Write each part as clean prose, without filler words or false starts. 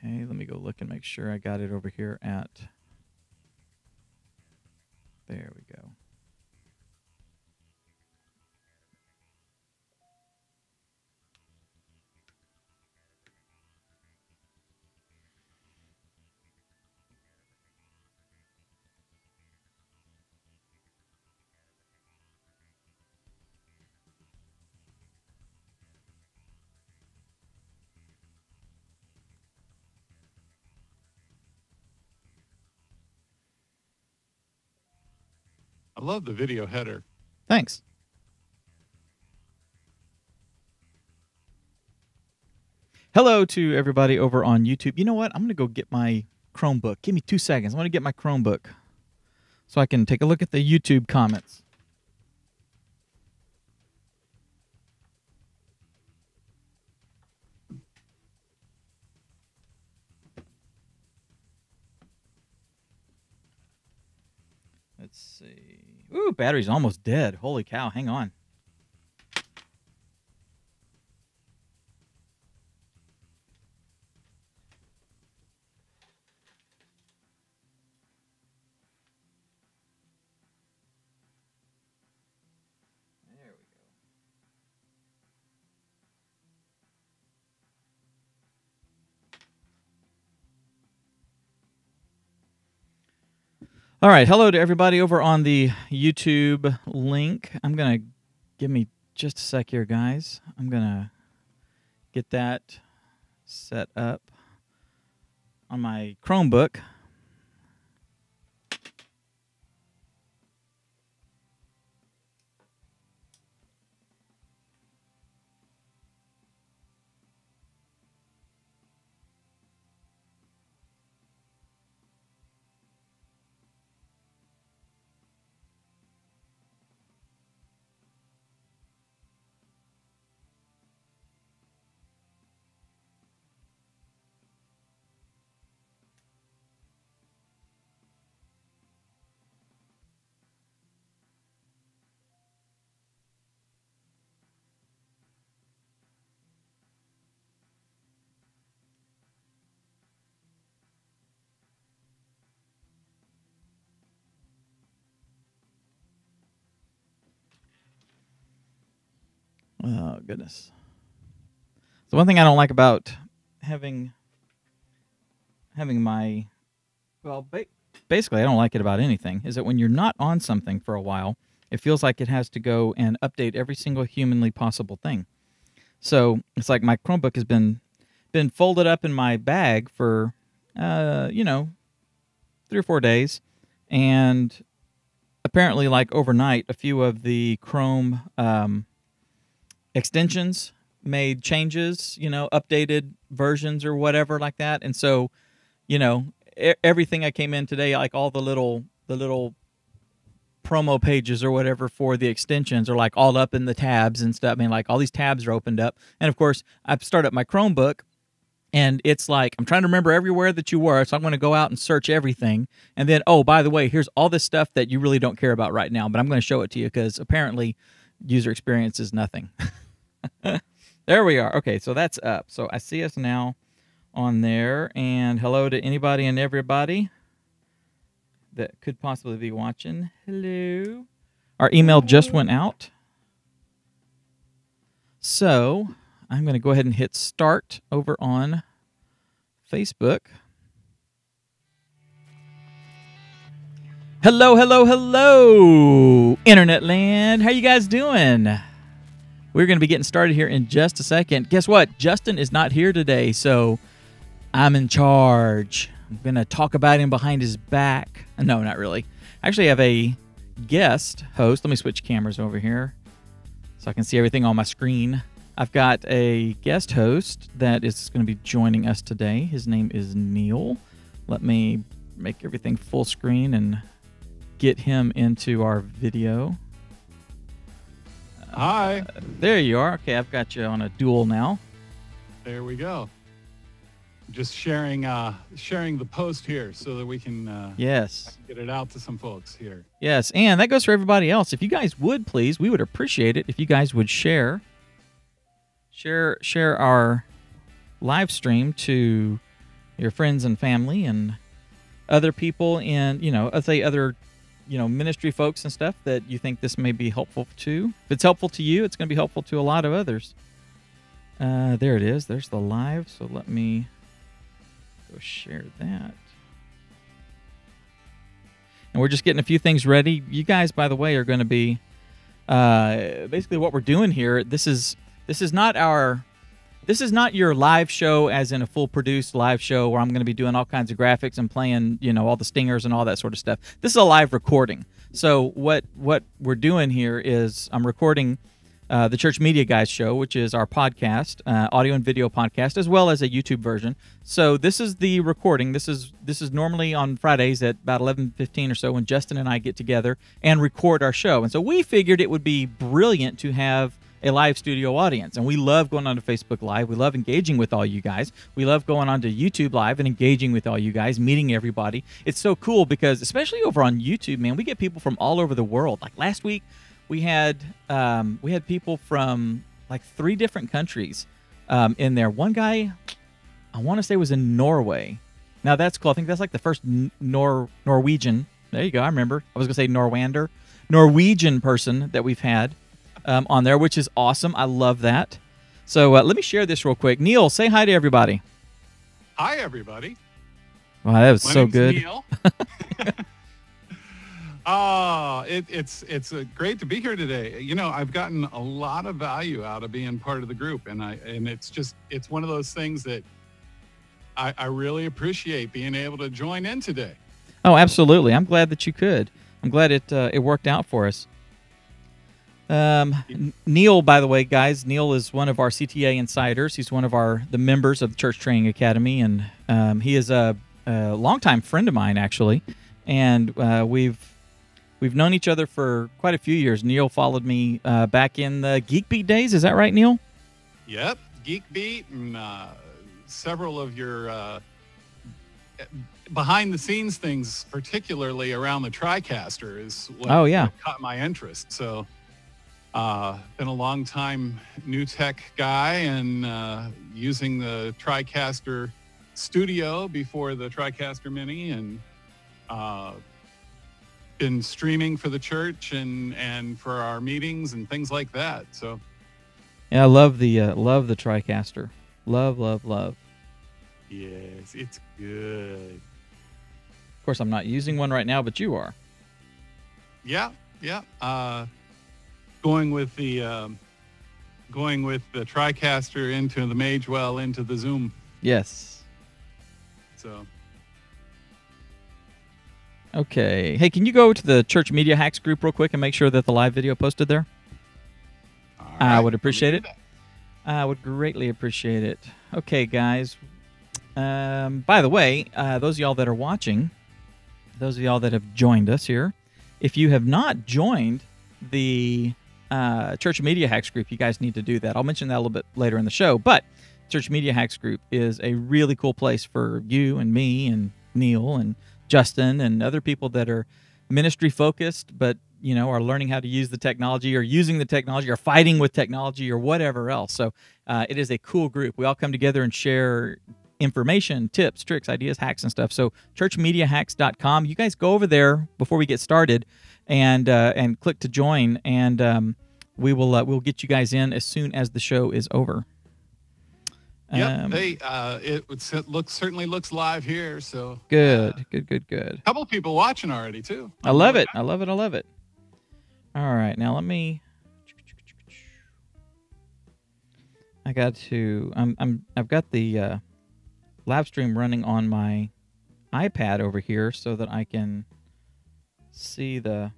Okay, let me go look and make sure I got it over here at... There we go. I love the video header. Thanks. Hello to everybody over on YouTube. You know what? I'm going to go get my Chromebook. Give me 2 seconds. I want to get my Chromebook so I can take a look at the YouTube comments. Let's see. Ooh, battery's almost dead. Holy cow. Hang on. There we go. All right, hello to everybody over on the YouTube link. I'm going to give me just a sec here, guys. I'm going to get that set up on my Chromebook. Oh, goodness. The one thing I don't like about having my, well, basically I don't like it about anything, is that when you're not on something for a while, it feels like it has to go and update every single humanly possible thing. So it's like my Chromebook has been folded up in my bag for, 3 or 4 days, and apparently, like overnight, a few of the Chrome extensions made changes, updated versions or whatever like that. And so, everything I came in today, like all the little promo pages or whatever for the extensions are like all up in the tabs and stuff. I mean, like all these tabs are opened up. And of course, I've started up my Chromebook, and it's like, I'm trying to remember everywhere that you were, so I'm going to go out and search everything. And then, oh, by the way, here's all this stuff that you really don't care about right now, but I'm going to show it to you because apparently user experience is nothing. There we are. Okay, so that's up. So I see us now on there. And hello to anybody and everybody that could possibly be watching. Hello. Our email just went out. So I'm going to go ahead and hit start over on Facebook. Hello, hello, hello, Internet land. How you guys doing? We're going to be getting started here in just a second. Guess what? Justin is not here today, so I'm in charge. I'm going to talk about him behind his back. No, not really. I actually have a guest host. Let me switch cameras over here so I can see everything on my screen. I've got a guest host that is going to be joining us today. His name is Neil. Let me make everything full screen and get him into our video. Hi. There you are. Okay, I've got you on a dual now. There we go. Just sharing the post here so that we can yes, get it out to some folks here. Yes, and that goes for everybody else. If you guys would please, we would appreciate it if you guys would share our live stream to your friends and family and other people in, let's say other, ministry folks and stuff that you think this may be helpful to. If it's helpful to you, it's going to be helpful to a lot of others. There it is. There's the live. So let me go share that. And we're just getting a few things ready. You guys, by the way, are going to be basically what we're doing here. This is not your live show, as in a full produced live show where I'm going to be doing all kinds of graphics and playing, all the stingers and all that sort of stuff. This is a live recording. So what we're doing here is I'm recording the Church Media Guys show, which is our podcast, audio and video podcast, as well as a YouTube version. So this is the recording. This is normally on Fridays at about 11:15 or so when Justin and I get together and record our show. And so we figured it would be brilliant to have a live studio audience. And we love going on to Facebook Live. We love engaging with all you guys. We love going on to YouTube Live and engaging with all you guys, meeting everybody. It's so cool because, especially over on YouTube, man, we get people from all over the world. Like last week, we had people from like 3 different countries in there. One guy, I want to say, was in Norway. Now that's cool. I think that's like the first Norwegian. There you go. I remember. I was gonna say Norwegian person that we've had on there, which is awesome. I love that. So let me share this real quick. Neil, say hi to everybody. Hi, everybody. Wow, that was My so name's good. Neil. It's great to be here today. I've gotten a lot of value out of being part of the group, and it's one of those things that I really appreciate being able to join in today. Oh, absolutely. I'm glad that you could. I'm glad it worked out for us. Neil, by the way, guys, Neil is one of our CTA insiders. He's one of the members of the Church Training Academy, and he is a longtime friend of mine, actually. And we've known each other for quite a few years. Neil followed me back in the Geek Beat days. Is that right, Neil? Yep, Geek Beat and several of your behind-the-scenes things, particularly around the TriCaster, is what caught my interest. So, been a long time new tech guy, and using the TriCaster Studio before the TriCaster Mini, and been streaming for the church and for our meetings and things like that. So, yeah, I love the TriCaster. Love. Yes, it's good. Of course, I'm not using one right now, but you are. Yeah. Going with the TriCaster into the Magewell into the Zoom. Yes. So. Okay. Hey, can you go to the Church Media Hacks group real quick and make sure that the live video posted there? All right, I would appreciate it. I would greatly appreciate it. Okay, guys. By the way, those of y'all that are watching, those of y'all that have joined us here, if you have not joined the Church Media Hacks group, you guys need to do that. I'll mention that a little bit later in the show. But Church Media Hacks group is a really cool place for you and me and Neil and Justin and other people that are ministry focused, but are learning how to use the technology or using the technology or fighting with technology or whatever else. So it is a cool group. We all come together and share information, tips, tricks, ideas, hacks, and stuff. So churchmediahacks.com. You guys go over there before we get started and click to join, and we'll get you guys in as soon as the show is over. Yep. It certainly looks live here. So good. A couple of people watching already too. I love it. I love it. All right, now let me. I've got the live stream running on my iPad over here so that I can see the.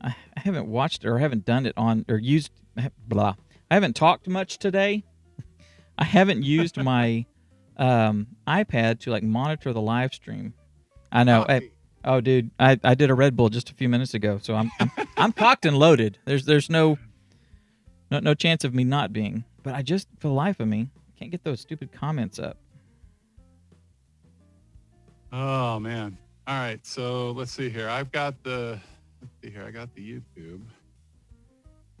I haven't watched or haven't done it on or used blah. I haven't talked much today. I haven't used my iPad to monitor the live stream. I know. Oh, dude, I did a Red Bull just a few minutes ago, so I'm cocked and loaded. There's no chance of me not being. But I just, for the life of me, can't get those stupid comments up. Oh man! All right, so let's see here. I got the YouTube,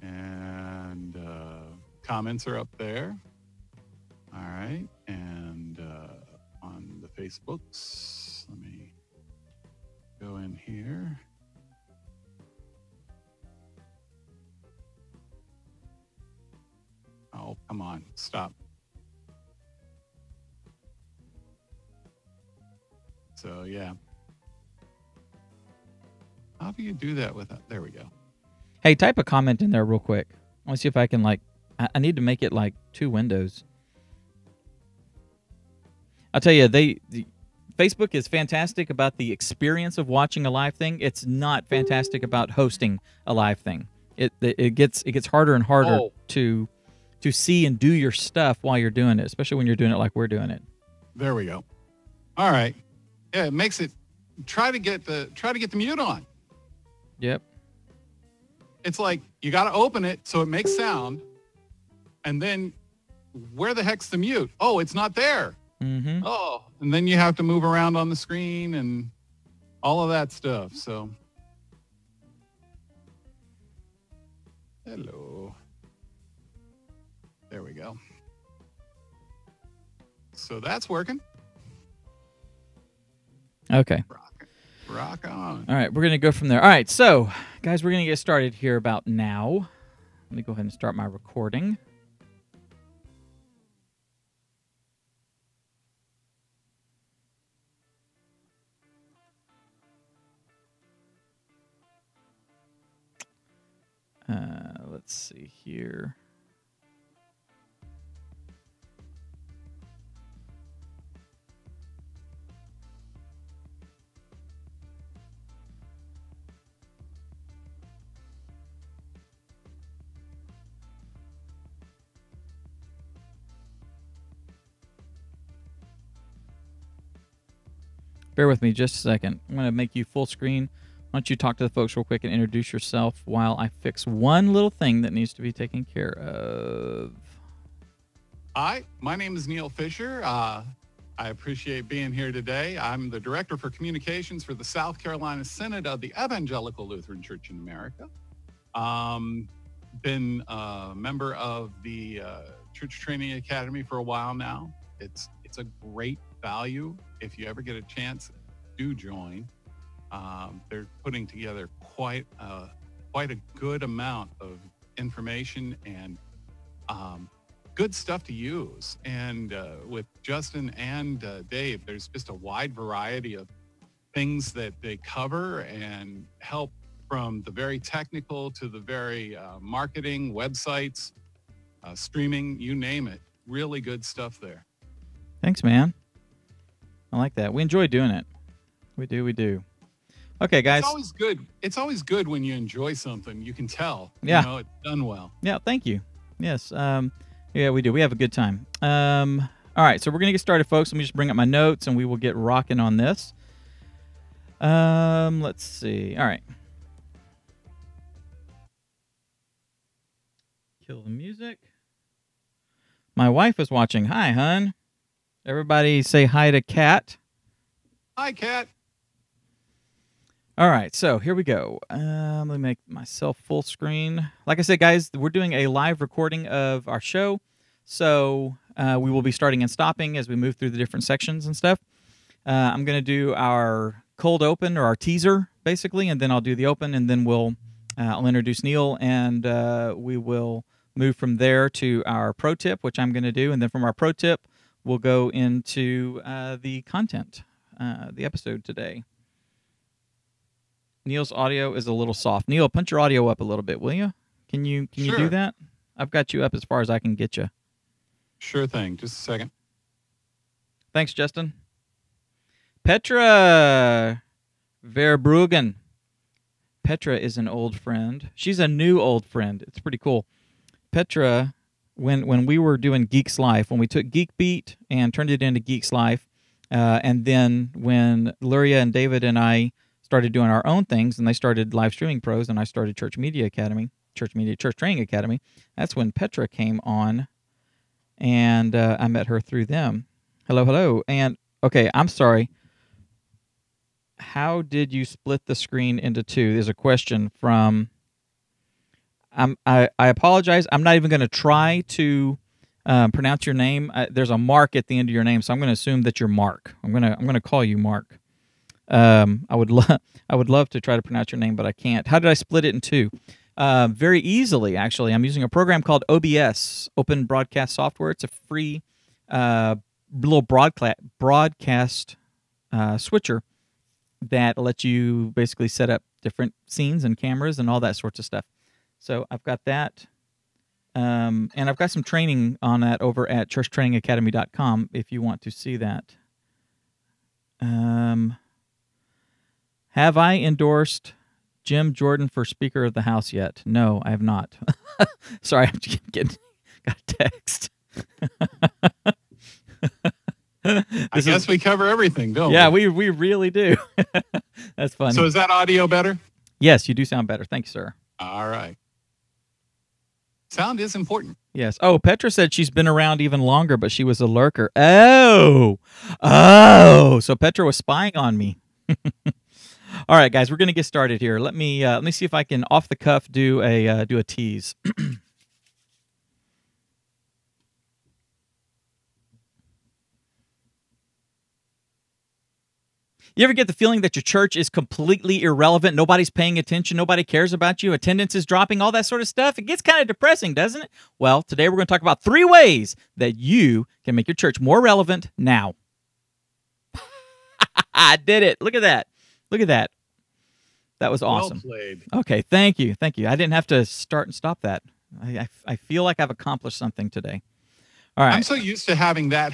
and comments are up there. All right, and Facebooks. Let me go in here. Oh, come on, stop. So, yeah. How do you do that without? There we go. Hey, type a comment in there real quick. I want to see if I can, like, I need to make it like 2 windows. I'll tell you, Facebook is fantastic about the experience of watching a live thing. It's not fantastic about hosting a live thing. It gets harder and harder to see and do your stuff while you're doing it, especially when you're doing it like we're doing it. There we go. All right. Yeah, it makes it try to get the mute on. Yep. It's like you got to open it so it makes sound, and then where the heck's the mute? Oh, it's not there. Mm-hmm. Oh, and then you have to move around on the screen and all of that stuff. So, hello. There we go. So that's working. Okay. Rock on. All right, we're going to go from there. All right, so, guys, we're going to get started here about now. Let me go ahead and start my recording. Let's see here. Bear with me just a second. I'm going to make you full screen. Why don't you talk to the folks real quick and introduce yourself while I fix one little thing that needs to be taken care of. Hi, my name is Neil Fisher. I appreciate being here today. I'm the Director for Communications for the South Carolina Synod of the Evangelical Lutheran Church in America. Been a member of the Church Training Academy for a while now. It's a great value. If you ever get a chance, do join. They're putting together quite a good amount of information and good stuff to use. And with Justin and Dave, there's just a wide variety of things that they cover and help, from the very technical to the very marketing, websites, streaming, you name it. Really good stuff there. Thanks, man. I like that. We enjoy doing it. We do. Okay, guys. It's always good when you enjoy something. You can tell. Yeah. You know, it's done well. Yeah, thank you. Yes. Yeah, we do. We have a good time. All right, so we're going to get started, folks. Let me just bring up my notes, and we will get rocking on this. Let's see. All right. Kill the music. My wife is watching. Hi, hon. Everybody say hi to Kat. Hi, Kat. All right, so here we go. Let me make myself full screen. Like I said, guys, we're doing a live recording of our show, so we will be starting and stopping as we move through the different sections and stuff. I'm going to do our cold open, or our teaser, basically, and then I'll do the open, and then I'll introduce Neil, and we will move from there to our pro tip, which I'm going to do, and then from our pro tip, we'll go into the content, the episode today. Neil's audio is a little soft. Neil, punch your audio up a little bit, will you? Can you Sure. do that? I've got you up as far as I can get you. Sure thing. Just a second. Thanks, Justin. Petra Verbruggen. Petra is an old friend. She's a new old friend. It's pretty cool. Petra, when we were doing Geek's Life, when we took Geek Beat and turned it into Geek's Life, and then when Luria and David and I started doing our own things, and they started Live Streaming Pros, and I started Church Training Academy. That's when Petra came on, and I met her through them. Hello. And, okay, I'm sorry. How did you split the screen into two? There's a question from... I apologize. I'm not even going to try to pronounce your name. There's a Mark at the end of your name, so I'm going to assume that you're Mark. I'm gonna call you Mark. I would love to try to pronounce your name, but I can't. How did I split it in two? Very easily, actually. I'm using a program called OBS, Open Broadcast Software. It's a free little broadcast switcher that lets you basically set up different scenes and cameras and all that sorts of stuff. So I've got that. And I've got some training on that over at churchtrainingacademy.com if you want to see that. Have I endorsed Jim Jordan for Speaker of the House yet? No, I have not. Sorry, I'm got a text. I guess we cover everything, don't we? Yeah, we really do. That's funny. So is that audio better? Yes, you do sound better. Thank you, sir. All right. Sound is important. Yes. Oh, Petra said she's been around even longer, but she was a lurker. Oh. So Petra was spying on me. All right, guys, we're going to get started here. Let me see if I can off the cuff do a tease. You ever get the feeling that your church is completely irrelevant? Nobody's paying attention. Nobody cares about you. Attendance is dropping, all that sort of stuff. It gets kind of depressing, doesn't it? Well, today we're going to talk about 3 ways that you can make your church more relevant now. I did it. Look at that. Look at that. That was awesome. Well played. Okay, thank you. Thank you. I didn't have to start and stop that. I feel like I've accomplished something today. All right. I'm so used to having that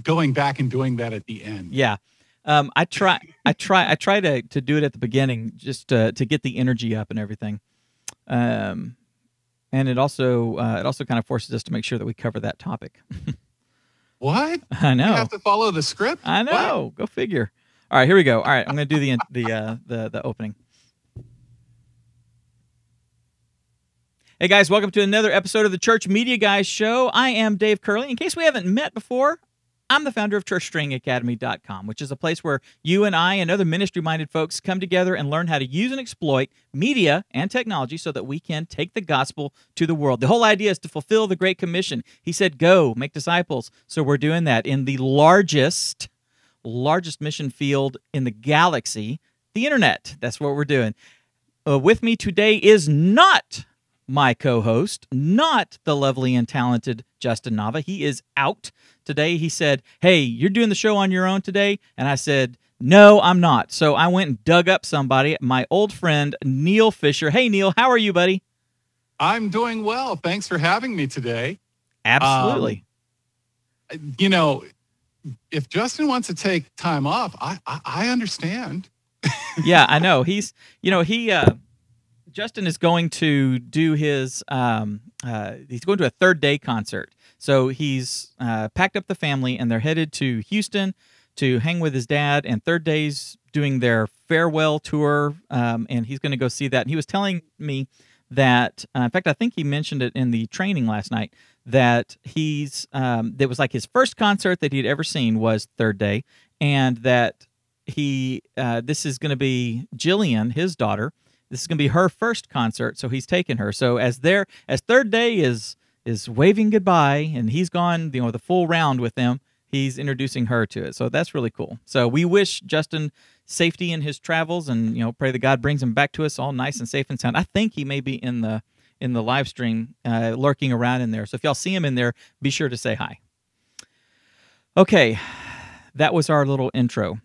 going back and doing that at the end. Yeah. I try to do it at the beginning just to get the energy up and everything. And it also kind of forces us to make sure that we cover that topic. What? I know. You have to follow the script? I know. What? Go figure. All right, here we go. All right, I'm going to do the opening. Hey guys, welcome to another episode of the Church Media Guys Show. I am Dave Curley. In case we haven't met before, I'm the founder of churchtrainingacademy.com, which is a place where you and I and other ministry-minded folks come together and learn how to use and exploit media and technology so that we can take the gospel to the world. The whole idea is to fulfill the Great Commission. He said, go, make disciples. So we're doing that in the largest mission field in the galaxy, the internet. That's what we're doing. With me today is not my co-host, not the lovely and talented Justin Nava. He is out today. He said, hey, you're doing the show on your own today? And I said, no, I'm not. So I went and dug up somebody, my old friend, Neil Fisher. Hey, Neil, how are you, buddy? I'm doing well. Thanks for having me today. Absolutely. You know, if Justin wants to take time off, I understand. Yeah, I know. Justin is going to do his, he's going to a third day concert. So he's packed up the family and they're headed to Houston to hang with his dad, and third day's doing their farewell tour, and he's going to go see that. And he was telling me that, in fact, I think he mentioned it in the training last night, that that was like his first concert that he'd ever seen was third day, and that this is going to be Jillian, his daughter. This is going to be her first concert, so he's taking her. So as third day is waving goodbye, and he's gone, the full round with them, he's introducing her to it. So that's really cool. So we wish Justin safety in his travels, and pray that God brings him back to us all nice and safe and sound. I think he may be in the live stream, lurking around in there. So if y'all see him in there, be sure to say hi. Okay, that was our little intro.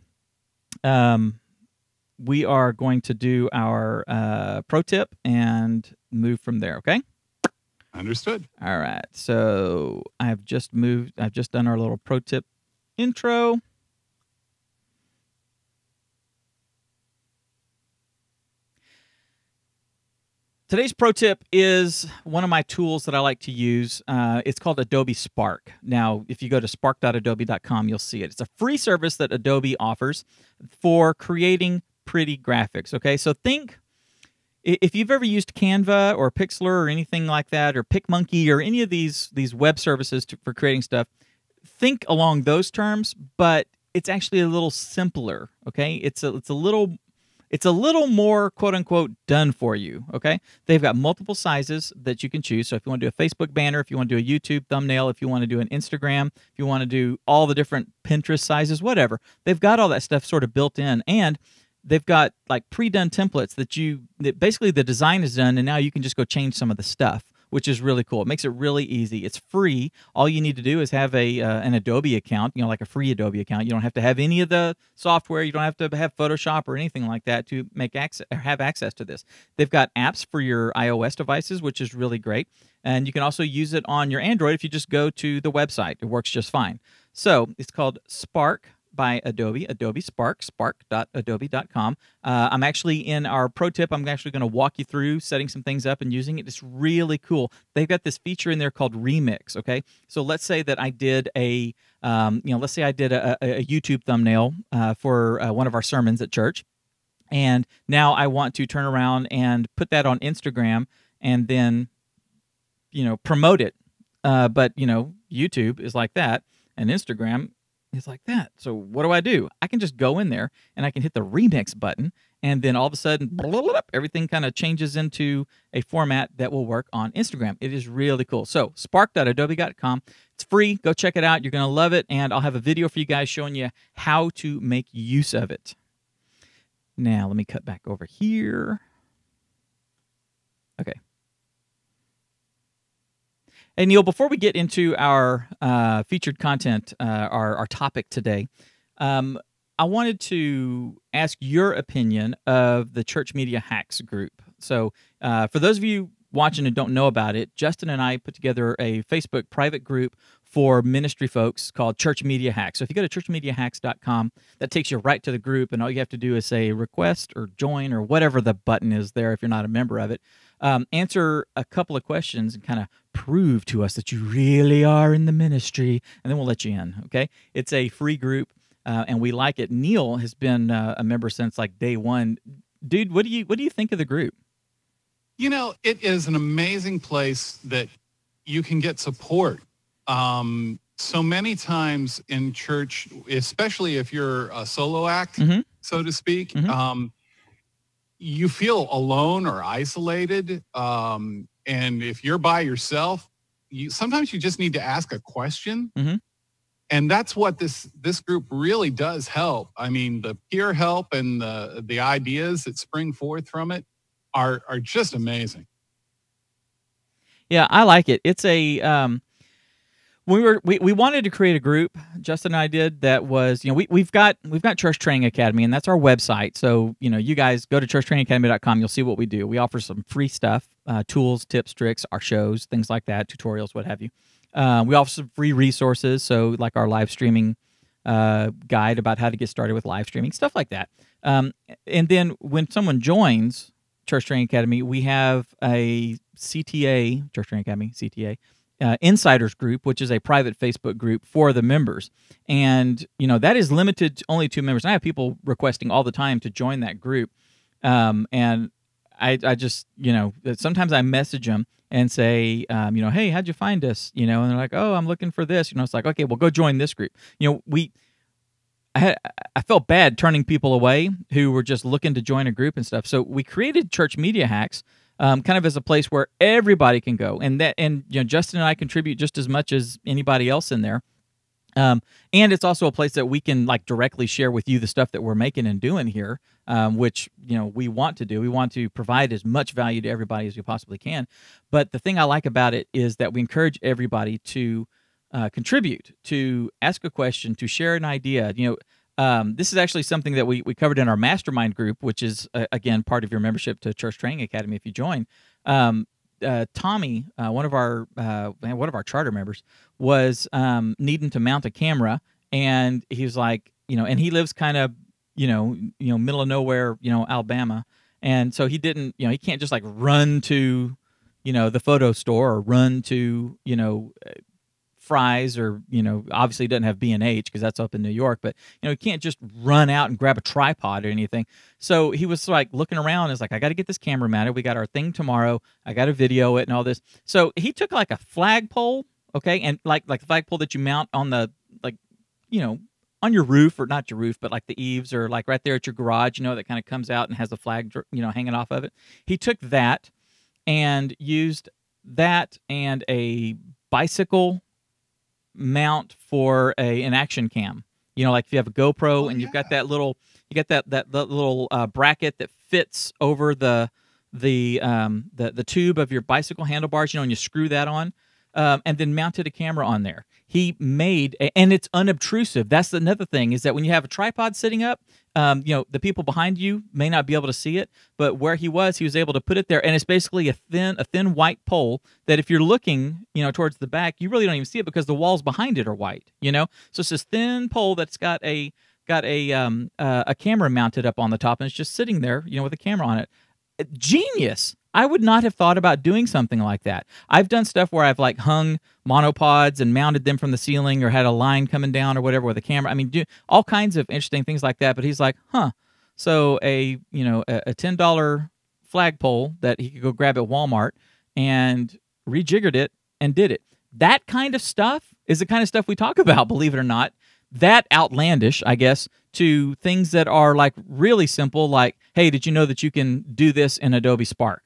We are going to do our pro tip and move from there, okay? Understood. All right. So I've just done our little pro tip intro. Today's pro tip is one of my tools that I like to use. It's called Adobe Spark. Now, if you go to spark.adobe.com, you'll see it. It's a free service that Adobe offers for creating pretty graphics, okay? So think, if you've ever used Canva or Pixlr or anything like that, or PicMonkey or any of these web services for creating stuff, think along those terms, but it's actually a little simpler, okay? It's a little it's a little more, quote unquote, done for you, okay? They've got multiple sizes that you can choose. So if you want to do a Facebook banner, if you want to do a YouTube thumbnail, if you want to do an Instagram, if you want to do all the different Pinterest sizes, whatever, they've got all that stuff sort of built in. And they've got like pre-done templates that basically the design is done, and now you can just go change some of the stuff, which is really cool. It makes it really easy. It's free. All you need to do is have an Adobe account, like a free Adobe account. You don't have to have any of the software. You don't have to have Photoshop or anything like that to have access to this. They've got apps for your iOS devices, which is really great. And you can also use it on your Android if you just go to the website. It works just fine. So it's called Spark by Adobe Spark, spark.adobe.com. I'm actually in our pro tip. I'm actually going to walk you through setting some things up and using it. It's really cool. They've got this feature in there called Remix. Okay, so let's say that I did a YouTube thumbnail for one of our sermons at church, and now I want to turn around and put that on Instagram and then promote it. But YouTube is like that, and Instagram is like that. So what do? I can just go in there and I can hit the remix button, and then all of a sudden, everything kind of changes into a format that will work on Instagram. It is really cool. So spark.adobe.com. It's free. Go check it out. You're going to love it, and I'll have a video for you guys showing you how to make use of it. Now, let me cut back over here. Okay. Hey, Neil, before we get into our featured content, our topic today, I wanted to ask your opinion of the Church Media Hacks group. So for those of you watching and don't know about it, Justin and I put together a Facebook private group for ministry folks called Church Media Hacks. So if you go to churchmediahacks.com, that takes you right to the group, and all you have to do is say request or join or whatever the button is there if you're not a member of it. Answer a couple of questions and kind of prove to us that you really are in the ministry, and then we'll let you in, okay? It's a free group, and we like it. Neil has been a member since like day one. Dude, what do you think of the group? It is an amazing place that you can get support. So many times in church, especially if you're a solo act, so to speak, you feel alone or isolated. And if you're by yourself, sometimes you just need to ask a question. And that's what this group really does help. I mean, the peer help and the ideas that spring forth from it are just amazing. Yeah, I like it. It's a we wanted to create a group. Justin and I did that was we've got Church Training Academy, and that's our website. So you guys go to churchtrainingacademy.com. You'll see what we do. We offer some free stuff, tools, tips, tricks, our shows, things like that, tutorials, what have you. We offer some free resources, so like our live streaming guide about how to get started with live streaming, stuff like that. And then when someone joins Church Training Academy, we have a CTA, Church Training Academy, CTA, Insiders group, which is a private Facebook group for the members. And, that is limited to only 2 members. And I have people requesting all the time to join that group. And I just, sometimes I message them and say, hey, how'd you find us? And they're like, oh, I'm looking for this. It's like, okay, well, go join this group. I felt bad turning people away who were just looking to join a group and stuff. So we created Church Media Hacks, kind of as a place where everybody can go, and Justin and I contribute just as much as anybody else in there. And it's also a place that we can directly share with you the stuff that we're making and doing here, which we want to do. We want to provide as much value to everybody as we possibly can. But the thing I like about it is that we encourage everybody to contribute, to ask a question, to share an idea. This is actually something that we covered in our Mastermind group, which is again part of your membership to Church Training Academy if you join. Tommy, one of our charter members, was needing to mount a camera, and he was like, and he lives kind of, middle of nowhere, Alabama, and so he didn't, he can't just run to, the photo store or run to, Fry's, or obviously he doesn't have B&H because that's up in New York, but he can't just run out and grab a tripod or anything. So he was looking around and is like, I got to get this camera mounted. We got our thing tomorrow. I got to video it and all this. So he took a flagpole, okay, and like the flagpole that you mount on the on your roof, or not your roof, but like the eaves, or like right there at your garage, that kind of comes out and has the flag, hanging off of it. He took that and used that and a bicycle mount for an action cam. Like if you have a GoPro and you've got that little, little bracket that fits over the tube of your bicycle handlebars, and you screw that on, and then mounted a camera on there. He made, and it's unobtrusive. That's another thing, is that when you have a tripod sitting up, the people behind you may not be able to see it, but where he was able to put it there, and it's basically a thin white pole that if you're looking, towards the back, you really don't even see it because the walls behind it are white. So it's this thin pole that's got a camera mounted up on the top, and it's just sitting there, with a camera on it. Genius. I would not have thought about doing something like that. I've done stuff where I've like hung monopods and mounted them from the ceiling, or had a line coming down or whatever with a camera. I mean, do all kinds of interesting things like that. But he's like, so a $10 flagpole that he could go grab at Walmart, and rejiggered it and did it. That kind of stuff is the kind of stuff we talk about, believe it or not. That outlandish, I guess, to things that are like really simple, like, hey, did you know that you can do this in Adobe Spark?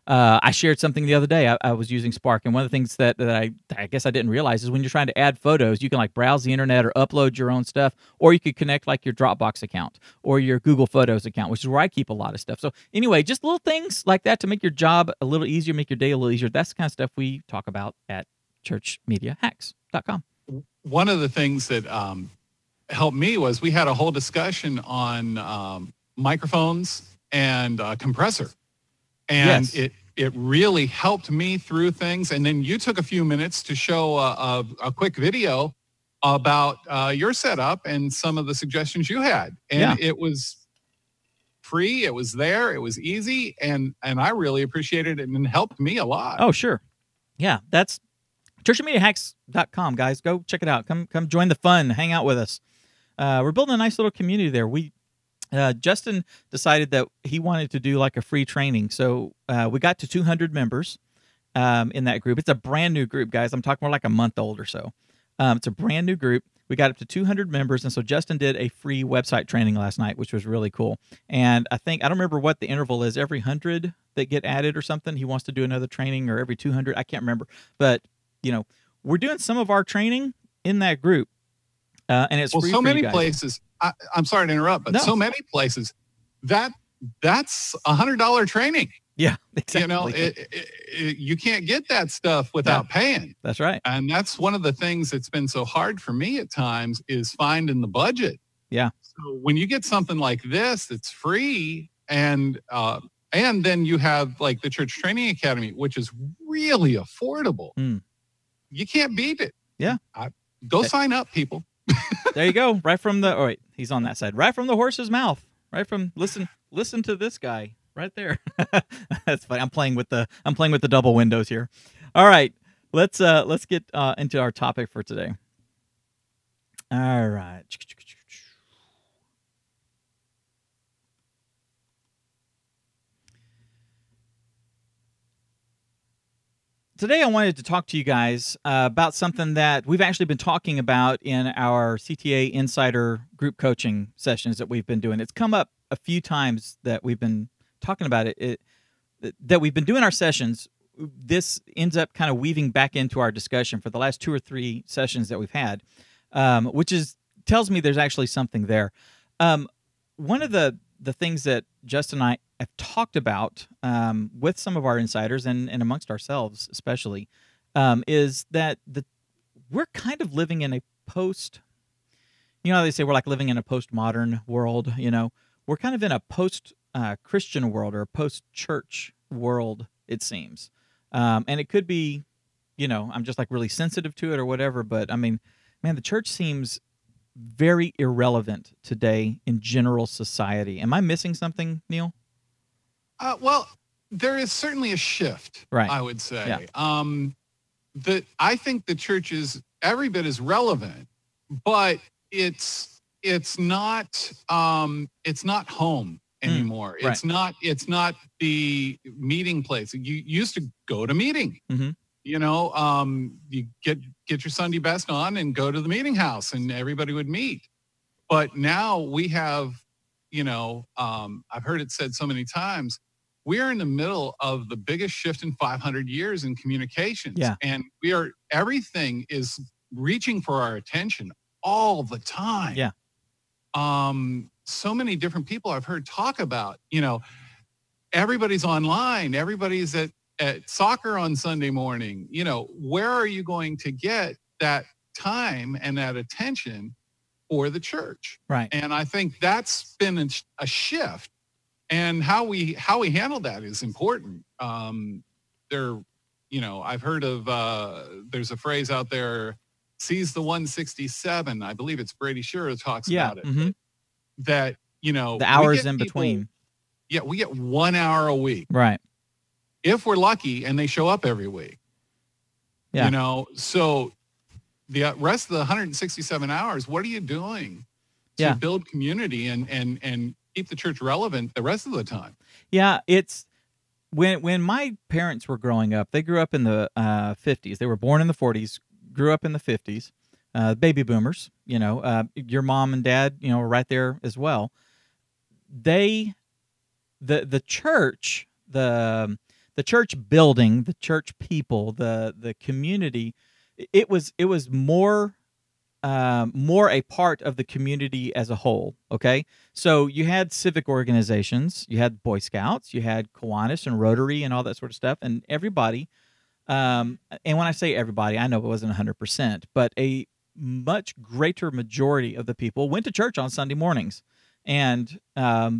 I shared something the other day. I was using Spark, and one of the things that I guess I didn't realize is when you're trying to add photos, you can like browse the internet or upload your own stuff, or you could connect like your Dropbox account or your Google Photos account, which is where I keep a lot of stuff. So anyway, just little things like that to make your job a little easier, make your day a little easier. That's the kind of stuff we talk about at churchmediahacks.com. One of the things that helped me was we had a whole discussion on microphones and compressor. And yes. It really helped me through things. And then you took a few minutes to show a quick video about your setup and some of the suggestions you had. And it was free. It was there. It was easy. And I really appreciated it, and it helped me a lot. Oh, sure. Yeah, that's churchmediahacks.com, guys. Go check it out. Come join the fun. Hang out with us. We're building a nice little community there. Justin decided that he wanted to do like a free training. So we got to 200 members in that group. It's a brand new group, guys. I'm talking more like a month old or so. It's a brand new group. We got up to 200 members. And so Justin did a free website training last night, which was really cool. And I don't remember what the interval is, every 100 that get added or something. He wants to do another training, or every 200. I can't remember. But, we're doing some of our training in that group. And it's free so for many you guys. Places. I'm sorry to interrupt, but so many places that's $100 training. Yeah, exactly. You can't get that stuff without paying. That's right. And that's one of the things that's been so hard for me at times, is finding the budget. Yeah. So when you get something like this that's free, and then you have like the Church Training Academy, which is really affordable. You can't beat it. Yeah. Go sign up, people. There you go. Right from the, wait, he's on that side. Right from the horse's mouth. Right from, listen to this guy right there. That's funny. I'm playing with the double windows here. All right. Let's get into our topic for today. All right. Today I wanted to talk to you guys about something that we've actually been talking about in our CTA Insider group coaching sessions that we've been doing. It's come up a few times that we've been talking about it, that we've been doing our sessions. This ends up kind of weaving back into our discussion for the last 2 or 3 sessions that we've had, which tells me there's actually something there. One of the things that Justin and I have talked about with some of our insiders and amongst ourselves especially, is that we're kind of living in a post, how they say we're like living in a postmodern world, we're kind of in a post-Christian world, or a post-church world, it seems. And it could be, I'm just like really sensitive to it or whatever, but I mean, man, the church seems very irrelevant today in general society. Am I missing something, Neil? Well, there is certainly a shift, right, I would say. Yeah. I think the church is every bit as relevant, but it's not home anymore. Right. It's not the meeting place. You used to go to meeting. Mm-hmm. You get your Sunday best on and go to the meeting house, and everybody would meet. But now we have, I've heard it said so many times, we are in the middle of the biggest shift in 500 years in communications. Yeah. And everything is reaching for our attention all the time. Yeah. So many different people I've heard talk about, everybody's online, everybody's at soccer on Sunday morning. Where are you going to get that time and that attention for the church? Right. And I think that's been a shift, and how we handle that is important. I've heard of, there's a phrase out there, seize the 167. I believe it's Brady Shearer talks about it. Mm-hmm. That, the hours in between. Yeah. We get 1 hour a week. Right. If we're lucky and they show up every week. Yeah. So the rest of the 167 hours, what are you doing to build community and keep the church relevant the rest of the time? Yeah, it's when my parents were growing up, they grew up in the 50s. They were born in the 40s, grew up in the 50s, baby boomers, your mom and dad, were right there as well. The church, the church building, the church people, the community, it was more a part of the community as a whole. Okay, so you had civic organizations, you had Boy Scouts, you had Kiwanis and Rotary and all that sort of stuff, and everybody. And when I say everybody, I know it wasn't 100%, but a much greater majority of the people went to church on Sunday mornings, and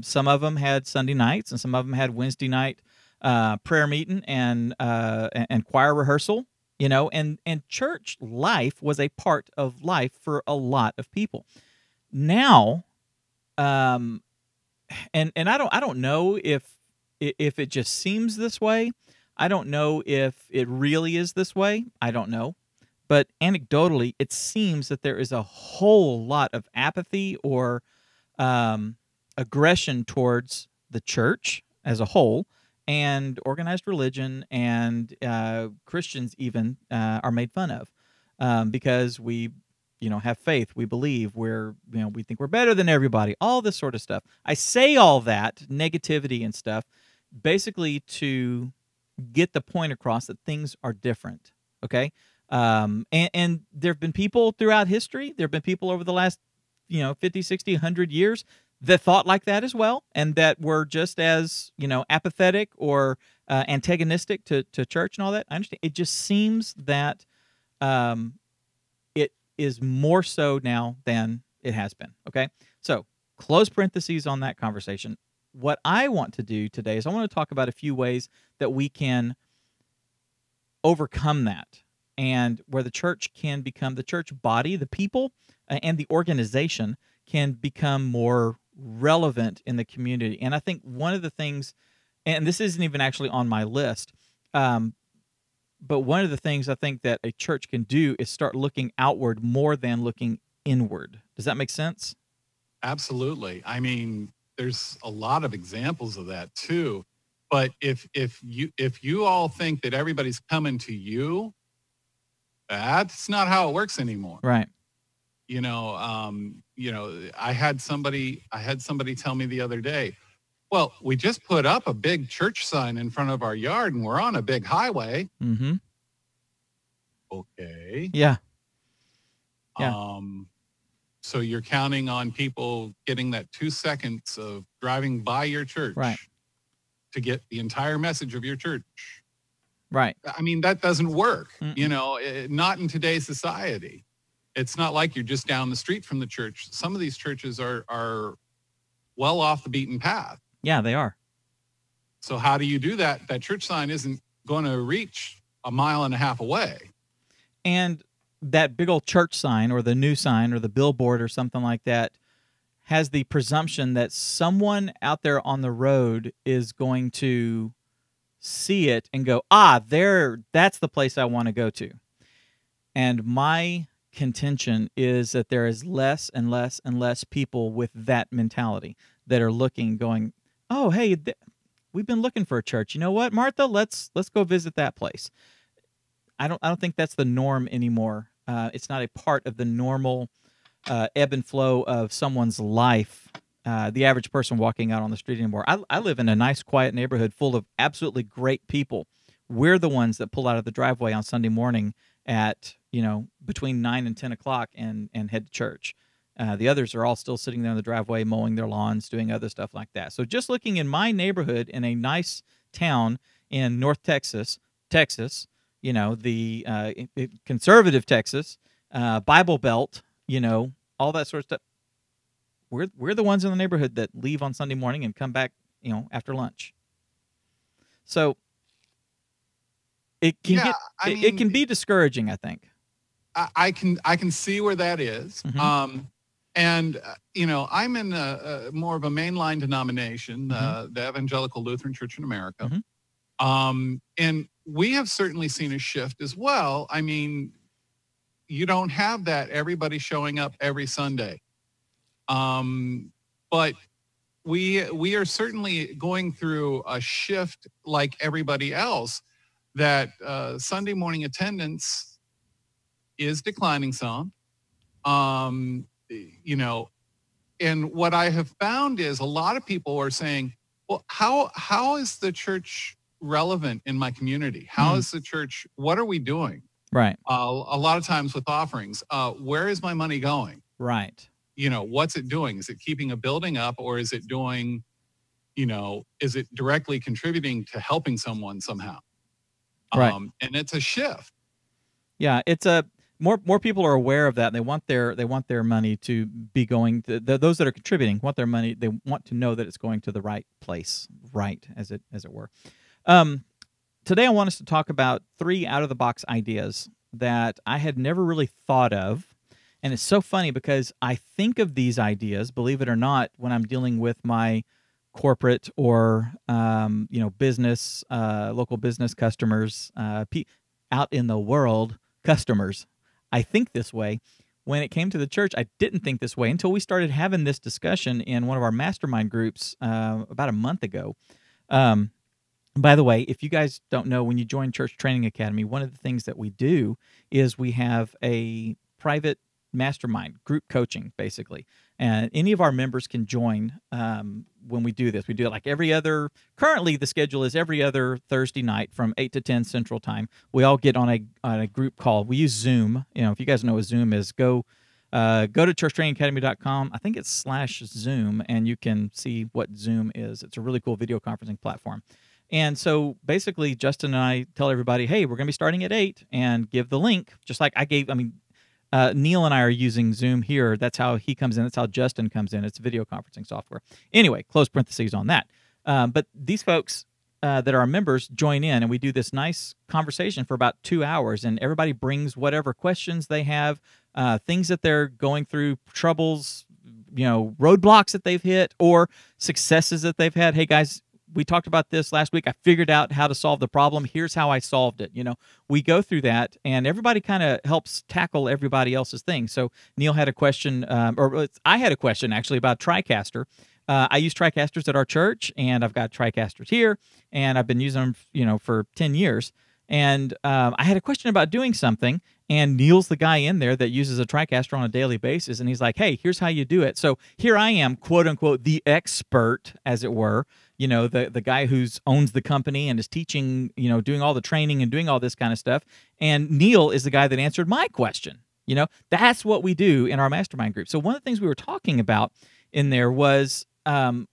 some of them had Sunday nights, and some of them had Wednesday night prayer meeting and choir rehearsal. And church life was a part of life for a lot of people. Now, and I don't know if it just seems this way. I don't know if it really is this way. I don't know. But anecdotally, it seems that there is a whole lot of apathy or aggression towards the church as a whole. And organized religion and Christians even are made fun of because we, have faith. We believe we think we're better than everybody. All this sort of stuff. I say all that negativity and stuff basically to get the point across that things are different. Okay, and there have been people throughout history. There have been people over the last 50, 60, 100 years that thought like that as well, and that were just as apathetic or antagonistic to church and all that. I understand. It just seems that it is more so now than it has been. Okay, so close parentheses on that conversation. What I want to do today is I want to talk about a few ways that we can overcome that, and where the church can become, the church body, the people, and the organization can become more relevant in the community. And I think one of the things, and this isn't even actually on my list, but one of the things I think that a church can do is start looking outward more than looking inward. Does that make sense? Absolutely. I mean, there's a lot of examples of that too. But if you all think that everybody's coming to you, that's not how it works anymore. Right. I had somebody tell me the other day, well, we just put up a big church sign in front of our yard and we're on a big highway. Mm-hmm. Okay. Yeah. So you're counting on people getting that 2 seconds of driving by your church, right, to get the entire message of your church. Right. I mean, that doesn't work, not in today's society. It's not like you're just down the street from the church. Some of these churches are well off the beaten path. Yeah, they are. So how do you do that? That church sign isn't going to reach 1.5 miles away. And that big old church sign or the new sign or the billboard or something like that has the presumption that someone out there on the road is going to see it and go, that's the place I want to go to. And my contention is that there is less and less and less people with that mentality that are looking, going, oh, hey, we've been looking for a church. You know what, Martha? Let's go visit that place. I don't think that's the norm anymore. It's not a part of the normal ebb and flow of someone's life. The average person walking out on the street anymore. I live in a nice, quiet neighborhood full of absolutely great people. We're the ones that pull out of the driveway on Sunday morning at between 9 and 10 o'clock and head to church. The others are all still sitting there in the driveway, mowing their lawns, doing other stuff like that. So just looking in my neighborhood in a nice town in North Texas, the conservative Texas, Bible Belt, all that sort of stuff. We're the ones in the neighborhood that leave on Sunday morning and come back, after lunch. So it can it can be discouraging, I think. I can see where that is. Mm-hmm. And I'm in more of a mainline denomination, the Evangelical Lutheran Church in America. Mm-hmm. And we have certainly seen a shift as well. I mean, you don't have that everybody showing up every Sunday. But we are certainly going through a shift like everybody else, that Sunday morning attendance is declining some. And what I have found is a lot of people are saying, well, how is the church relevant in my community? How is the church, what are we doing? Right. A lot of times with offerings, where is my money going? Right. What's it doing? Is it keeping a building up, or is it doing, is it directly contributing to helping someone somehow? Right. And it's a shift. Yeah, it's more people are aware of that. And they want their money to be going to those that are contributing want their money. They want to know that it's going to the right place, right, as it were. Today I want us to talk about 3 out-of-the-box ideas that I had never really thought of. And it's so funny because I think of these ideas, believe it or not, when I'm dealing with my corporate or business, local business customers, out in the world customers. I think this way. When it came to the church, I didn't think this way until we started having this discussion in one of our Mastermind groups about a month ago. By the way, if you guys don't know, when you join Church Training Academy, one of the things that we do is we have a private mastermind group coaching, basically. And any of our members can join when we do this. We do it like currently the schedule is every other Thursday night from 8 to 10 Central Time. We all get on a group call. We use Zoom. If you guys know what Zoom is, go to churchtrainingacademy.com. I think it's /Zoom, and you can see what Zoom is. It's a really cool video conferencing platform. And so basically, Justin and I tell everybody, hey, we're going to be starting at 8, and give the link, just like Neil and I are using Zoom here. That's how he comes in. That's how Justin comes in. It's video conferencing software. Anyway, close parentheses on that. But these folks that are our members join in, and we do this nice conversation for about 2 hours, and everybody brings whatever questions they have, things that they're going through, troubles, roadblocks that they've hit, or successes that they've had. Hey, guys, we talked about this last week. I figured out how to solve the problem. Here's how I solved it. We go through that, and everybody kind of helps tackle everybody else's thing. So Neil had a question, or I had a question actually about TriCaster. I use TriCasters at our church, and I've got TriCasters here, and I've been using them, for 10 years. And I had a question about doing something, and Neil's the guy in there that uses a TriCaster on a daily basis, and he's like, hey, here's how you do it. So here I am, quote unquote, the expert, as it were, the guy who owns the company and is teaching, doing all the training and doing all this kind of stuff. And Neil is the guy that answered my question. That's what we do in our mastermind group. So one of the things we were talking about in there was I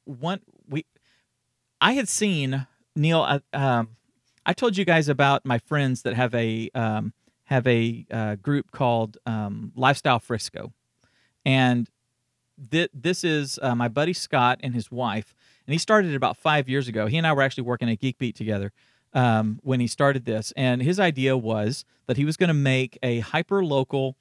had seen Neil. I told you guys about my friends that have a group called Lifestyle Frisco, and this is my buddy Scott and his wife, and he started it about 5 years ago. He and I were actually working at Geek Beat together when he started this, and his idea was that he was going to make a hyper-local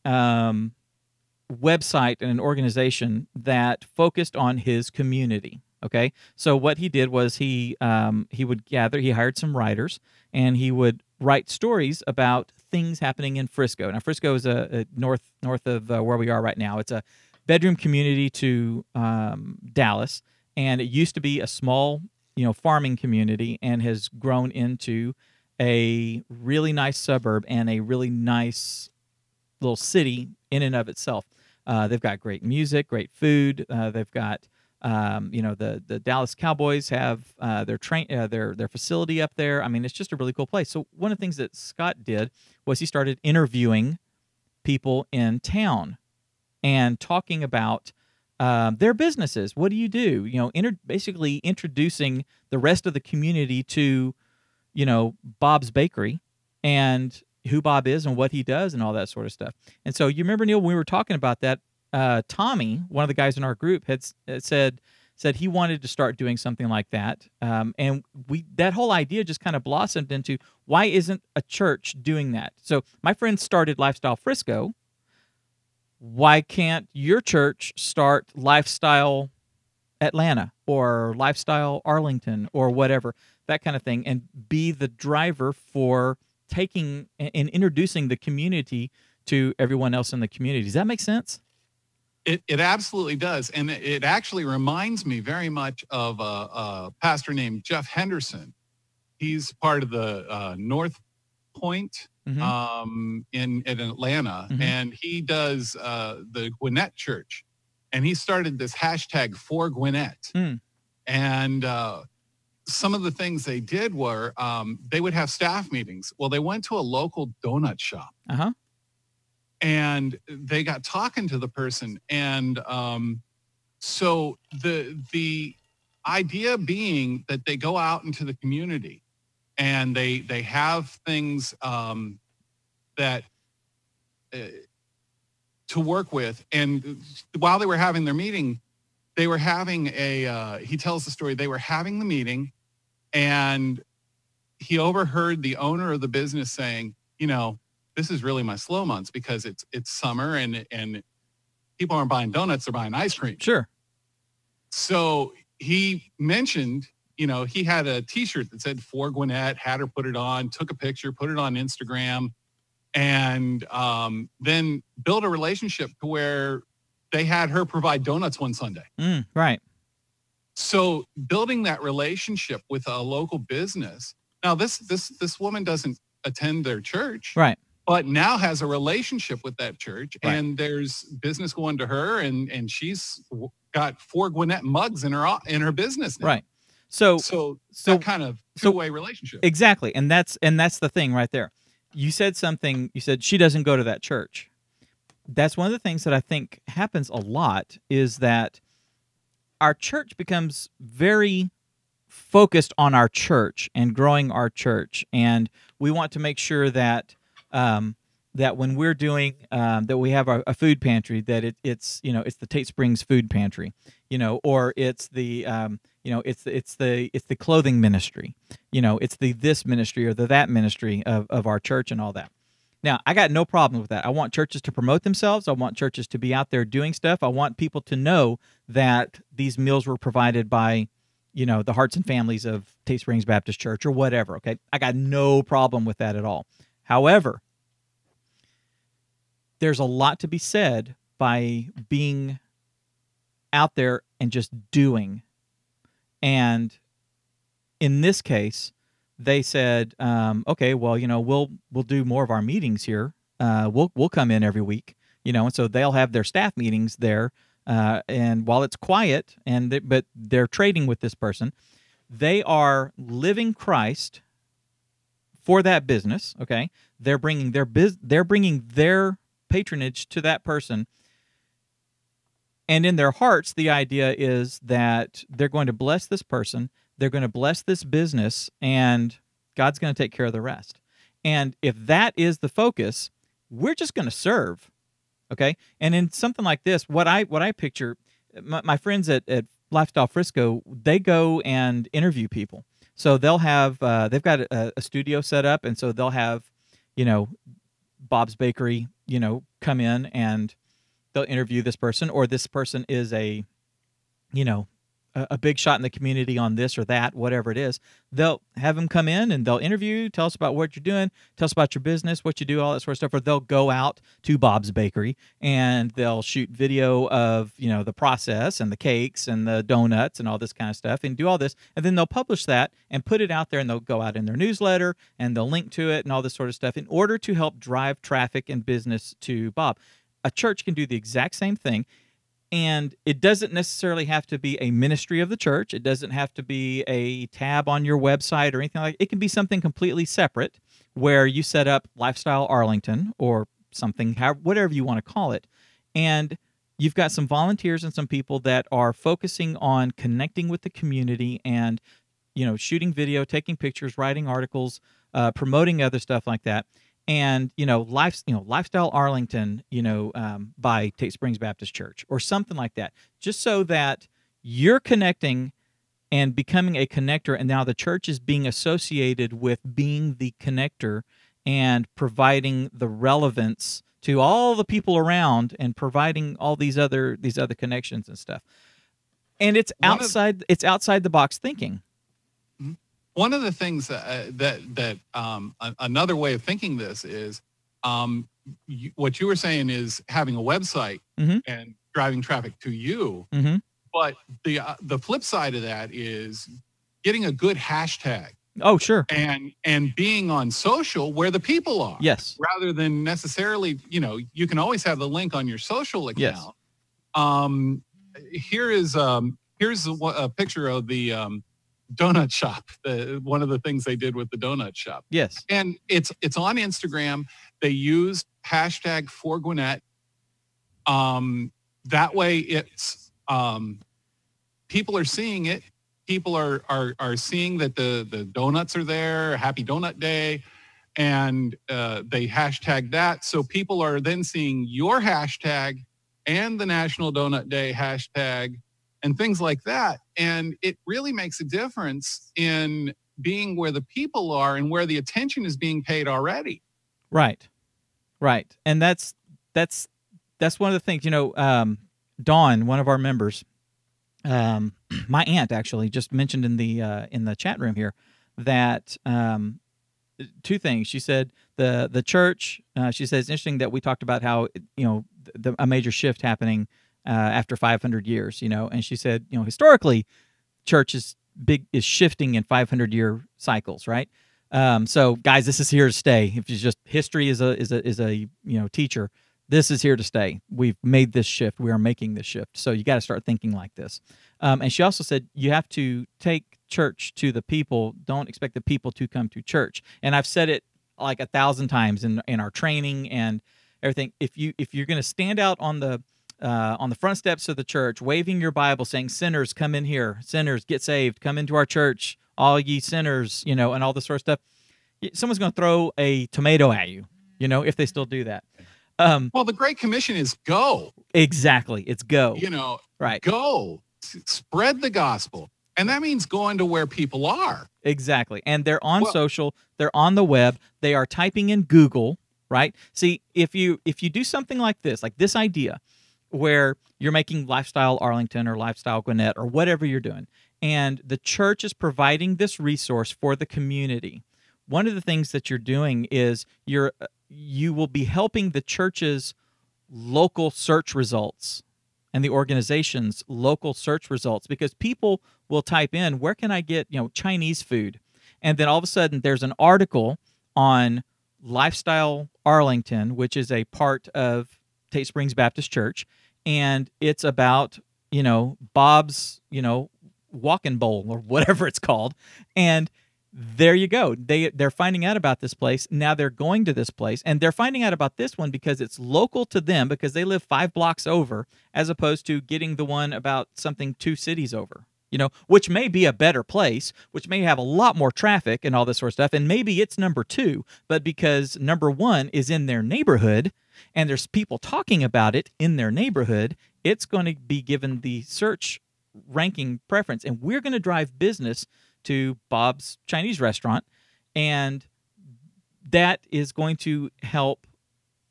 website and an organization that focused on his community. Okay, so what he did was he hired some writers, and he would write stories about things happening in Frisco. Now, Frisco is a north of where we are right now. It's a bedroom community to Dallas, and it used to be a small, farming community, and has grown into a really nice suburb and a really nice little city in and of itself. They've got great music, great food. They've got, the Dallas Cowboys have their facility up there. I mean, it's just a really cool place. So one of the things that Scott did was he started interviewing people in town and talking about their businesses. What do you do? Basically introducing the rest of the community to, Bob's Bakery and who Bob is and what he does and all that sort of stuff. And so you remember, Neil, when we were talking about that, Tommy, one of the guys in our group, had said he wanted to start doing something like that. And that whole idea just kind of blossomed into, why isn't a church doing that? So my friend started Lifestyle Frisco. Why can't your church start Lifestyle Atlanta or Lifestyle Arlington or whatever, that kind of thing, and be the driver for taking and introducing the community to everyone else in the community? Does that make sense? It absolutely does. And it actually reminds me very much of a pastor named Jeff Henderson. He's part of the North Point in Atlanta, and he does the Gwinnett Church, and he started this hashtag for Gwinnett. And some of the things they did were they would have staff meetings. Well, they went to a local donut shop, and they got talking to the person, and so the idea being that they go out into the community and they have things that to work with. And while they were having their meeting, they were having he tells the story, they were having the meeting, and he overheard the owner of the business saying, this is really my slow months because it's summer and people aren't buying donuts, they're buying ice cream. Sure. So he mentioned, he had a t-shirt that said for Gwinnett, had her put it on, took a picture, put it on Instagram, and then built a relationship to where they had her provide donuts one Sunday. Right. So building that relationship with a local business. Now this woman doesn't attend their church. Right. But now has a relationship with that church, right. And there's business going to her, and she's got 4 Gwinnett mugs in her business now. Right. So that kind of two-way relationship. Exactly, and that's the thing right there. You said something. You said she doesn't go to that church. That's one of the things that I think happens a lot, is that our church becomes very focused on our church and growing our church, and we want to make sure that that when we're doing that, we have a food pantry, that it's the Tate Springs food pantry, or it's the it's the clothing ministry, it's the this ministry or the that ministry of our church and all that. Now, I got no problem with that. I want churches to promote themselves. I want churches to be out there doing stuff. I want people to know that these meals were provided by, the hearts and families of Tate Springs Baptist Church or whatever, okay? I got no problem with that at all. However, there's a lot to be said by being out there and just doing. And in this case, they said, okay, well, we'll do more of our meetings here. We'll come in every week, and so they'll have their staff meetings there. And while it's quiet, but they're trading with this person, they are living Christ for that business. Okay, they're bringing their patronage to that person, and in their hearts, the idea is that they're going to bless this person. They're going to bless this business, and God's going to take care of the rest. And if that is the focus, we're just going to serve, okay? And in something like this, what I picture, my friends at Lifestyle Frisco, they go and interview people. So they'll have they've got a studio set up, and so they'll have Bob's Bakery come in, and they'll interview this person, or this person is a a big shot in the community on this or that, whatever it is, they'll have them come in and they'll interview you, tell us about what you're doing, tell us about your business, what you do, all that sort of stuff. Or they'll go out to Bob's Bakery and they'll shoot video of, you know, the process and the cakes and the donuts and all this kind of stuff and do all this. And then they'll publish that and put it out there, and they'll go out in their newsletter and they'll link to it and all this sort of stuff in order to help drive traffic and business to Bob. A church can do the exact same thing. And it doesn't necessarily have to be a ministry of the church. It doesn't have to be a tab on your website or anything like that. It can be something completely separate where you set up Lifestyle Arlington or something, whatever you want to call it. And you've got some volunteers and some people that are focusing on connecting with the community and, you know, shooting video, taking pictures, writing articles, promoting other stuff like that. And, you know, Lifestyle Arlington, you know, by Tate Springs Baptist Church or something like that, just so that you're connecting and becoming a connector. And now the church is being associated with being the connector and providing the relevance to all the people around and providing all these other connections and stuff. And it's outside the box thinking. One of the things another way of thinking this is what you were saying is having a website and driving traffic to you. But the flip side of that is getting a good hashtag. Oh, sure. And being on social where the people are. Yes. Rather than necessarily, you know, you can always have the link on your social account. Yes. Here's a picture of the donut shop, one of the things they did with the donut shop. Yes. And it's on Instagram. They used hashtag for Gwinnett. That way it's people are seeing it. People are seeing that the donuts are there, Happy Donut Day, and they hashtag that. So people are then seeing your hashtag and the National Donut Day hashtag and things like that. And it really makes a difference in being where the people are and where the attention is being paid already. Right. Right. And that's one of the things, you know, Dawn, one of our members, my aunt actually just mentioned in the chat room here that two things. She said the church, she says it's interesting that we talked about how, you know, a major shift happening after 500 years, you know, and she said, you know, historically, church is shifting in 500-year cycles, right? So, guys, this is here to stay. If it's just history is a you know teacher, this is here to stay. We've made this shift. We are making this shift. So you got to start thinking like this. And she also said you have to take church to the people. Don't expect the people to come to church. And I've said it like 1,000 times in our training and everything. If you're going to stand out on the front steps of the church, waving your Bible, saying, "Sinners, come in here. Sinners, get saved. Come into our church, all ye sinners," you know, and all this sort of stuff. Someone's going to throw a tomato at you, you know, if they still do that. Well, the Great Commission is go. Exactly, it's go. You know, right? Go, spread the gospel, and that means going to where people are. Exactly, and they're on social, they're on the web, they are typing in Google, right? See, if you do something like this idea, where you're making Lifestyle Arlington or Lifestyle Gwinnett or whatever you're doing, and the church is providing this resource for the community. One of the things that you're doing is you will be helping the church's local search results and the organization's local search results, because people will type in, where can I get, you know, Chinese food? And then all of a sudden there's an article on Lifestyle Arlington, which is a part of Tate Springs Baptist Church, and it's about, you know, Bob's, you know, walking bowl or whatever it's called. And there you go. They're finding out about this place. Now they're going to this place, and they're finding out about this one because it's local to them, because they live 5 blocks over, as opposed to getting the one about something 2 cities over, you know, which may be a better place, which may have a lot more traffic and all this sort of stuff. And maybe it's number 2, but because number 1 is in their neighborhood and there's people talking about it in their neighborhood, it's going to be given the search ranking preference. And we're going to drive business to Bob's Chinese restaurant, and that is going to help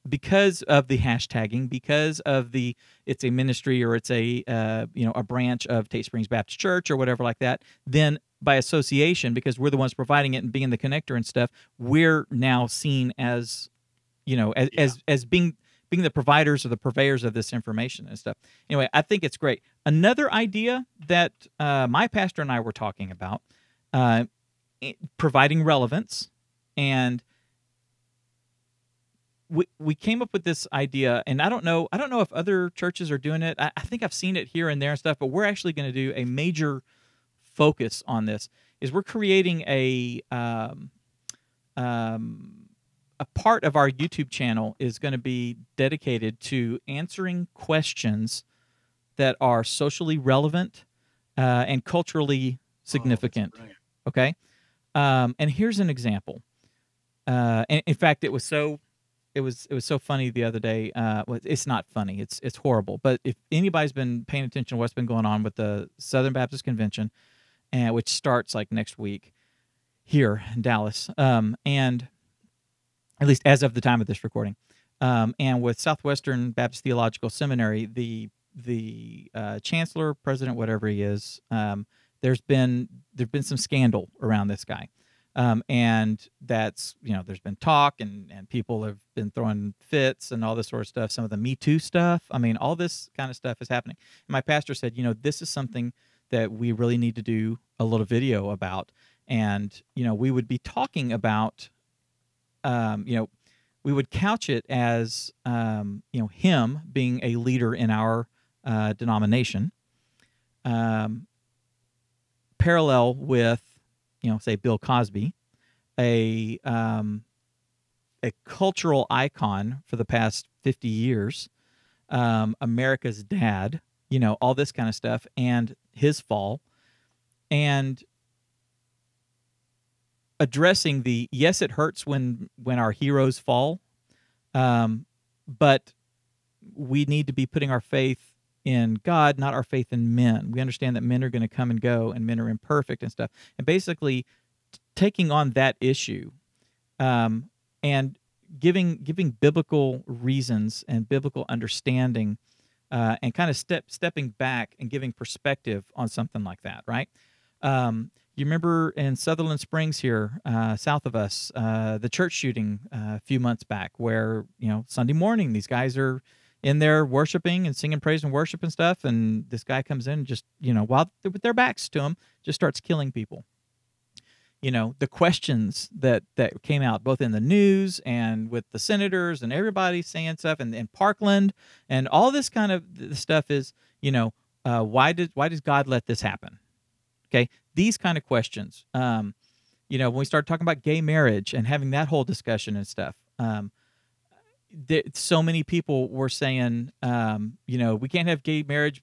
because of the hashtagging, because of it's a ministry or it's a a branch of Tate Springs Baptist Church or whatever like that, then by association, because we're the ones providing it and being the connector and stuff, we're now seen as as being the providers or the purveyors of this information and stuff. Anyway, I think it's great. Another idea that my pastor and I were talking about, providing relevance, and we came up with this idea, and I don't know if other churches are doing it. I think I've seen it here and there and stuff, but we're actually going to do a major focus on this. Is we're creating a part of our YouTube channel is going to be dedicated to answering questions that are socially relevant and culturally significant. Okay, and here's an example. And in fact, it was so funny the other day. Well, it's not funny. It's horrible. But if anybody's been paying attention to what's been going on with the Southern Baptist Convention, which starts like next week here in Dallas, and at least as of the time of this recording, and with Southwestern Baptist Theological Seminary, the chancellor, president, whatever he is, there's been some scandal around this guy. And that's, there's been talk and people have been throwing fits and all this sort of stuff. Some of the Me Too stuff. I mean, all this kind of stuff is happening. And my pastor said, this is something that we really need to do a little video about. And, we would be talking about, we would couch it as, him being a leader in our denomination, parallel with, say Bill Cosby, a cultural icon for the past 50 years, America's dad, all this kind of stuff, and his fall, and addressing yes, it hurts when our heroes fall, but we need to be putting our faith in God, not our faith in men. We understand that men are going to come and go, and men are imperfect and stuff. And basically, taking on that issue, and giving biblical reasons and biblical understanding, and kind of stepping back and giving perspective on something like that, right? You remember in Sutherland Springs here, south of us, the church shooting a few months back, where Sunday morning these guys are in there worshiping and singing praise and worship and stuff, and this guy comes in and just, while with their backs to him, just starts killing people. The questions that came out both in the news and with the senators and everybody saying stuff, and in Parkland and all this kind of stuff is, why does God let this happen? Okay, these kind of questions. When we started talking about gay marriage and having that whole discussion and stuff, so many people were saying, we can't have gay marriage,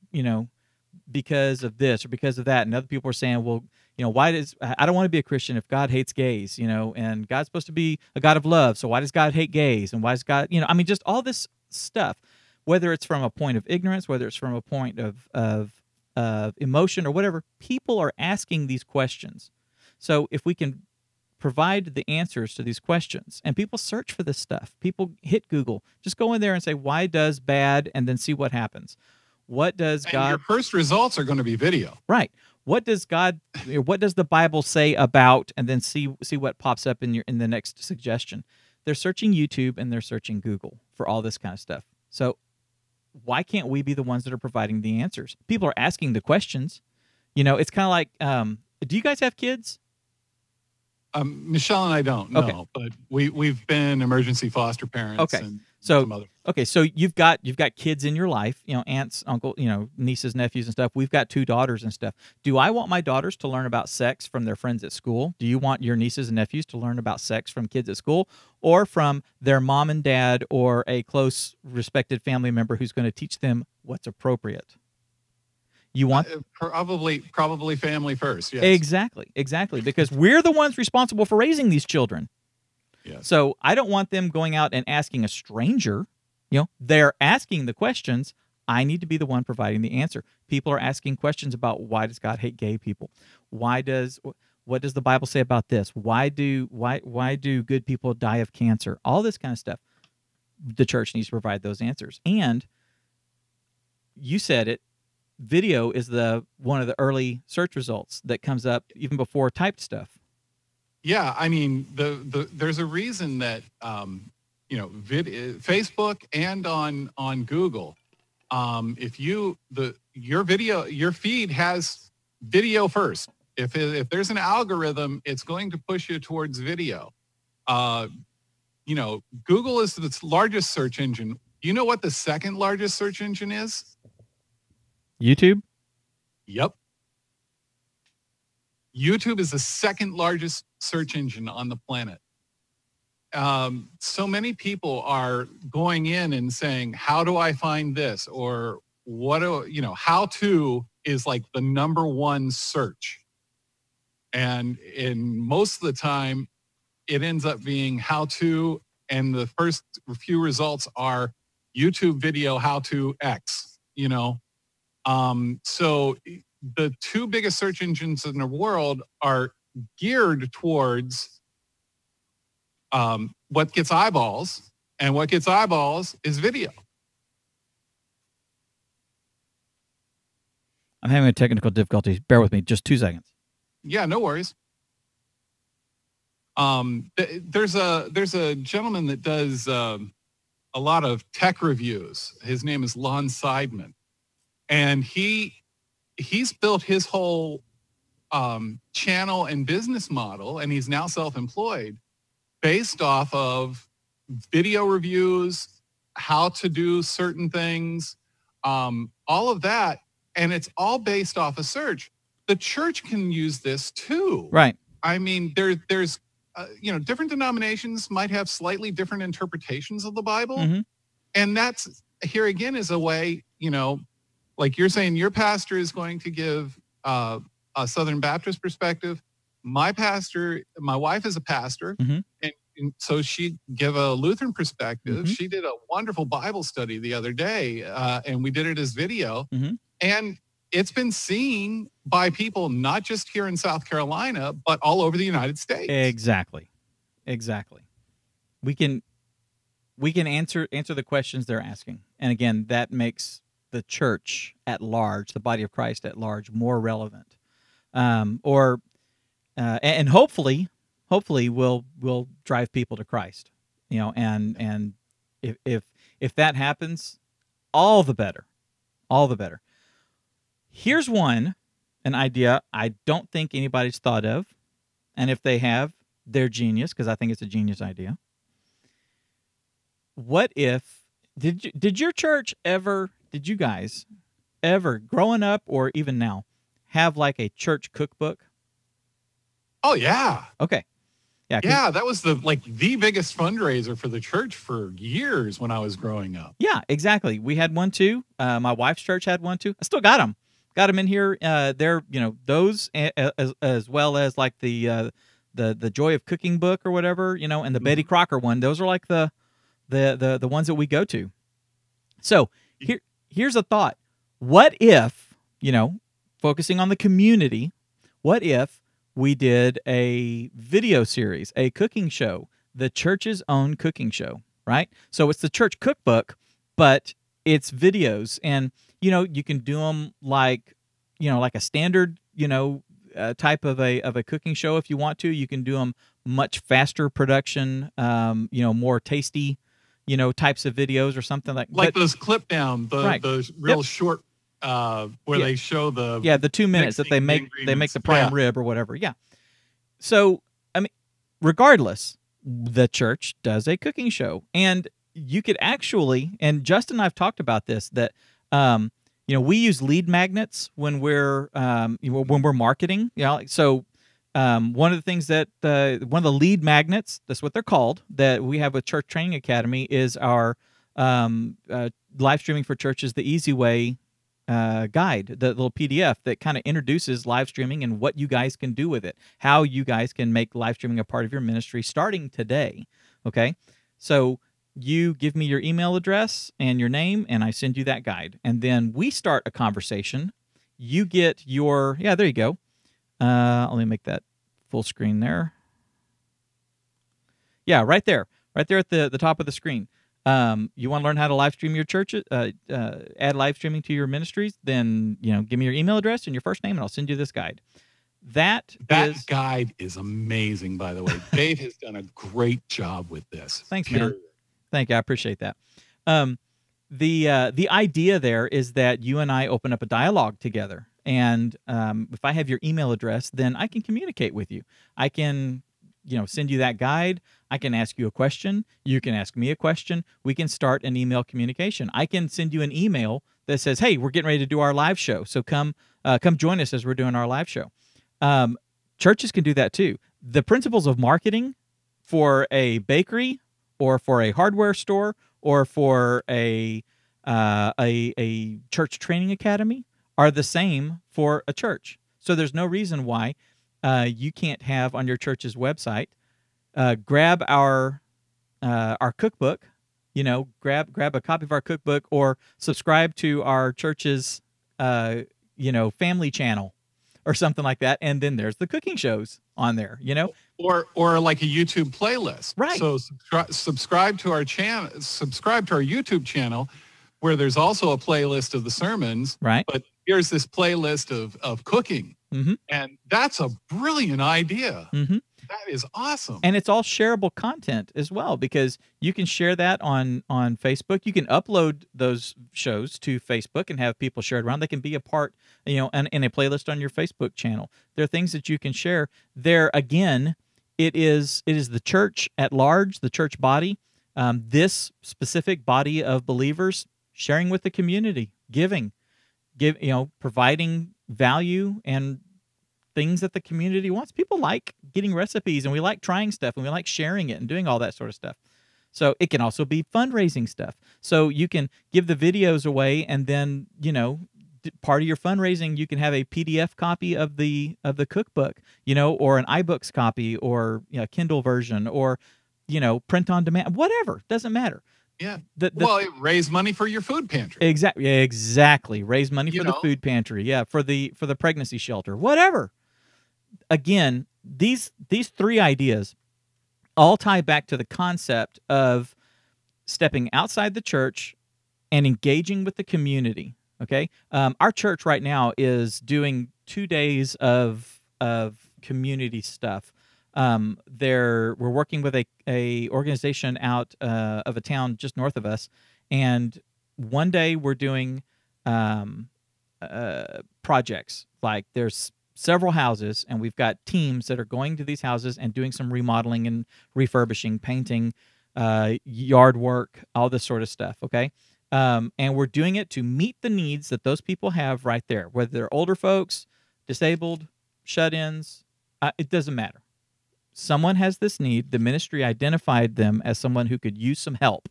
because of this or because of that. And other people were saying, well, I don't want to be a Christian if God hates gays, and God's supposed to be a God of love. So why does God hate gays? And why does God, just all this stuff, whether it's from a point of ignorance, whether it's from a point of emotion or whatever, people are asking these questions. So if we can provide the answers to these questions, and people search for this stuff, people hit Google, just go in there and say, why does bad, and then see what happens. What does God? Your first results are going to be video, right? What does the Bible say about, and then see what pops up in the next suggestion. They're searching YouTube and they're searching Google for all this kind of stuff. So why can't we be the ones that are providing the answers? People are asking the questions. It's kind of like, do you guys have kids? Michelle and I don't know, okay. But we've been emergency foster parents. Okay. And so some other. Okay, so you've got kids in your life, aunts, uncle, nieces, nephews and stuff. We've got 2 daughters and stuff. Do I want my daughters to learn about sex from their friends at school? Do you want your nieces and nephews to learn about sex from kids at school, or from their mom and dad, or a close respected family member who's going to teach them what's appropriate? You want probably family first. Yes. Exactly, because we're the ones responsible for raising these children. Yes. So I don't want them going out and asking a stranger. They're asking the questions. I need to be the one providing the answer. People are asking questions about, why does God hate gay people? What does the Bible say about this? Why do good people die of cancer? All this kind of stuff. the church needs to provide those answers. And you said it, video is one of the early search results that comes up even before typed stuff. Yeah, I mean, there's a reason that Facebook and on Google, if your feed has video first. If there's an algorithm, it's going to push you towards video. Google is the largest search engine. You know what the second largest search engine is? YouTube? Yep. YouTube is the second largest search engine on the planet. So many people are going in and saying, how do I find this? Or how to is like the number one search. And in most of the time, it ends up being how to, and the first few results are YouTube video, how to X, So the two biggest search engines in the world are geared towards what gets eyeballs, and what gets eyeballs is video. I'm having a technical difficulty. Bear with me just 2 seconds. Yeah, no worries. There's a gentleman that does a lot of tech reviews. His name is Lon Seidman, and he's built his whole channel and business model, and he's now self-employed based off of video reviews, how to do certain things, all of that, and it's all based off of search. The church can use this too. Right. I mean, there's different denominations might have slightly different interpretations of the Bible. Mm-hmm. And that's, here again, is a way, like you're saying, your pastor is going to give a Southern Baptist perspective. My wife is a pastor, mm-hmm. and so she'd give a Lutheran perspective. Mm-hmm. She did a wonderful Bible study the other day, and we did it as video. Mm-hmm. And it's been seen by people not just here in South Carolina, but all over the United States. Exactly. We can answer the questions they're asking. And again, that makes the church at large, the body of Christ at large, more relevant. And hopefully we'll drive people to Christ. And if that happens, all the better. Here's an idea I don't think anybody's thought of, and if they have, they're genius, because I think it's a genius idea. What if did your church ever? Did you guys ever, growing up or even now, have like a church cookbook? Oh yeah. Okay. Yeah, that was the biggest fundraiser for the church for years when I was growing up. Yeah, exactly. We had one too. My wife's church had one too. I still got them. Got them in here. They're those as well as like the Joy of Cooking book or whatever, and the mm-hmm. Betty Crocker one. Those are like the ones that we go to. So here's a thought. What if, focusing on the community, what if we did a video series, a cooking show, the church's own cooking show, right? So it's the church cookbook, but it's videos, and you can do them like a standard type of a cooking show if you want to. You can do them much faster production, more tasty, types of videos or something like those clip down, those real short where they show the 2 minutes that they make the prime rib or whatever. Yeah. So I mean, regardless, the church does a cooking show, and you could actually, and Justin and I've talked about this, that we use lead magnets when we're marketing. So one of the things that one of the lead magnets, that's what they're called, that we have with Church Training Academy is our live streaming for churches the easy way guide, the little PDF that kind of introduces live streaming and what you guys can do with it, how you guys can make live streaming a part of your ministry starting today. Okay, so you give me your email address and your name, and I send you that guide, and then we start a conversation. You get your there you go. Let me make that full screen there. Yeah, right there at the top of the screen. You want to learn how to live stream your church, add live streaming to your ministries, then, give me your email address and your first name, and I'll send you this guide. That guide is amazing, by the way. Dave has done a great job with this. Thanks, man. Thank you. I appreciate that. The idea there is that you and I open up a dialogue together. And if I have your email address, then I can communicate with you. I can, send you that guide. I can ask you a question. You can ask me a question. We can start an email communication. I can send you an email that says, "Hey, we're getting ready to do our live show, so come join us as we're doing our live show." Churches can do that too. The principles of marketing for a bakery or for a hardware store or for a church training academy are the same for a church. So there's no reason why you can't have on your church's website, grab our cookbook, grab a copy of our cookbook, or subscribe to our church's family channel or something like that, and then there's the cooking shows on there, or like a YouTube playlist. Right. So subscribe to our channel, subscribe to our YouTube channel, where there's also a playlist of the sermons. Right. But here's this playlist of cooking, and that's a brilliant idea. That is awesome. And it's all shareable content as well, because you can share that on Facebook. You can upload those shows to Facebook and have people share it around. They can be a part, in a playlist on your Facebook channel. There are things that you can share. There, again, it is the church at large, the church body, this specific body of believers sharing with the community, providing value and things that the community wants. People like getting recipes, and we like trying stuff, and we like sharing it and doing all that sort of stuff. So it can also be fundraising stuff. So you can give the videos away, and then, part of your fundraising, you can have a PDF copy of the cookbook, or an iBooks copy, or Kindle version, or, print on demand, whatever. Doesn't matter. Yeah. Raise money for your food pantry. Exactly. Raise money for the food pantry. Yeah. For the pregnancy shelter, whatever. Again, these three ideas all tie back to the concept of stepping outside the church and engaging with the community. Okay. Our church right now is doing 2 days of community stuff. We're working with a organization out of a town just north of us, and one day we're doing projects. Like, there's several houses, and we've got teams that are going to these houses and doing some remodeling and refurbishing, painting, yard work, all this sort of stuff. Okay. And we're doing it to meet the needs that those people have right there, whether they're older folks, disabled, shut-ins, it doesn't matter. Someone has this need. The ministry identified them as someone who could use some help.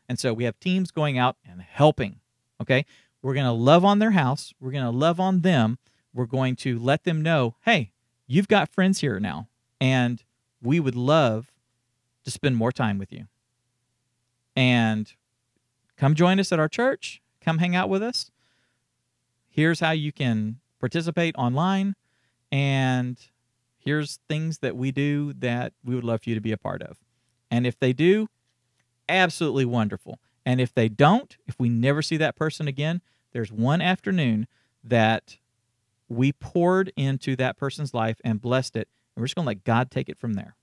And so we have teams going out and helping. Okay. We're going to love on their house. We're going to love on them. We're going to let them know, hey, you've got friends here now, and we would love to spend more time with you. And come join us at our church. Come hang out with us. Here's how you can participate online, and here's things that we do that we would love for you to be a part of. And if they do, absolutely wonderful. And if they don't, if we never see that person again, there's one afternoon that we poured into that person's life and blessed it, and we're just going to let God take it from there.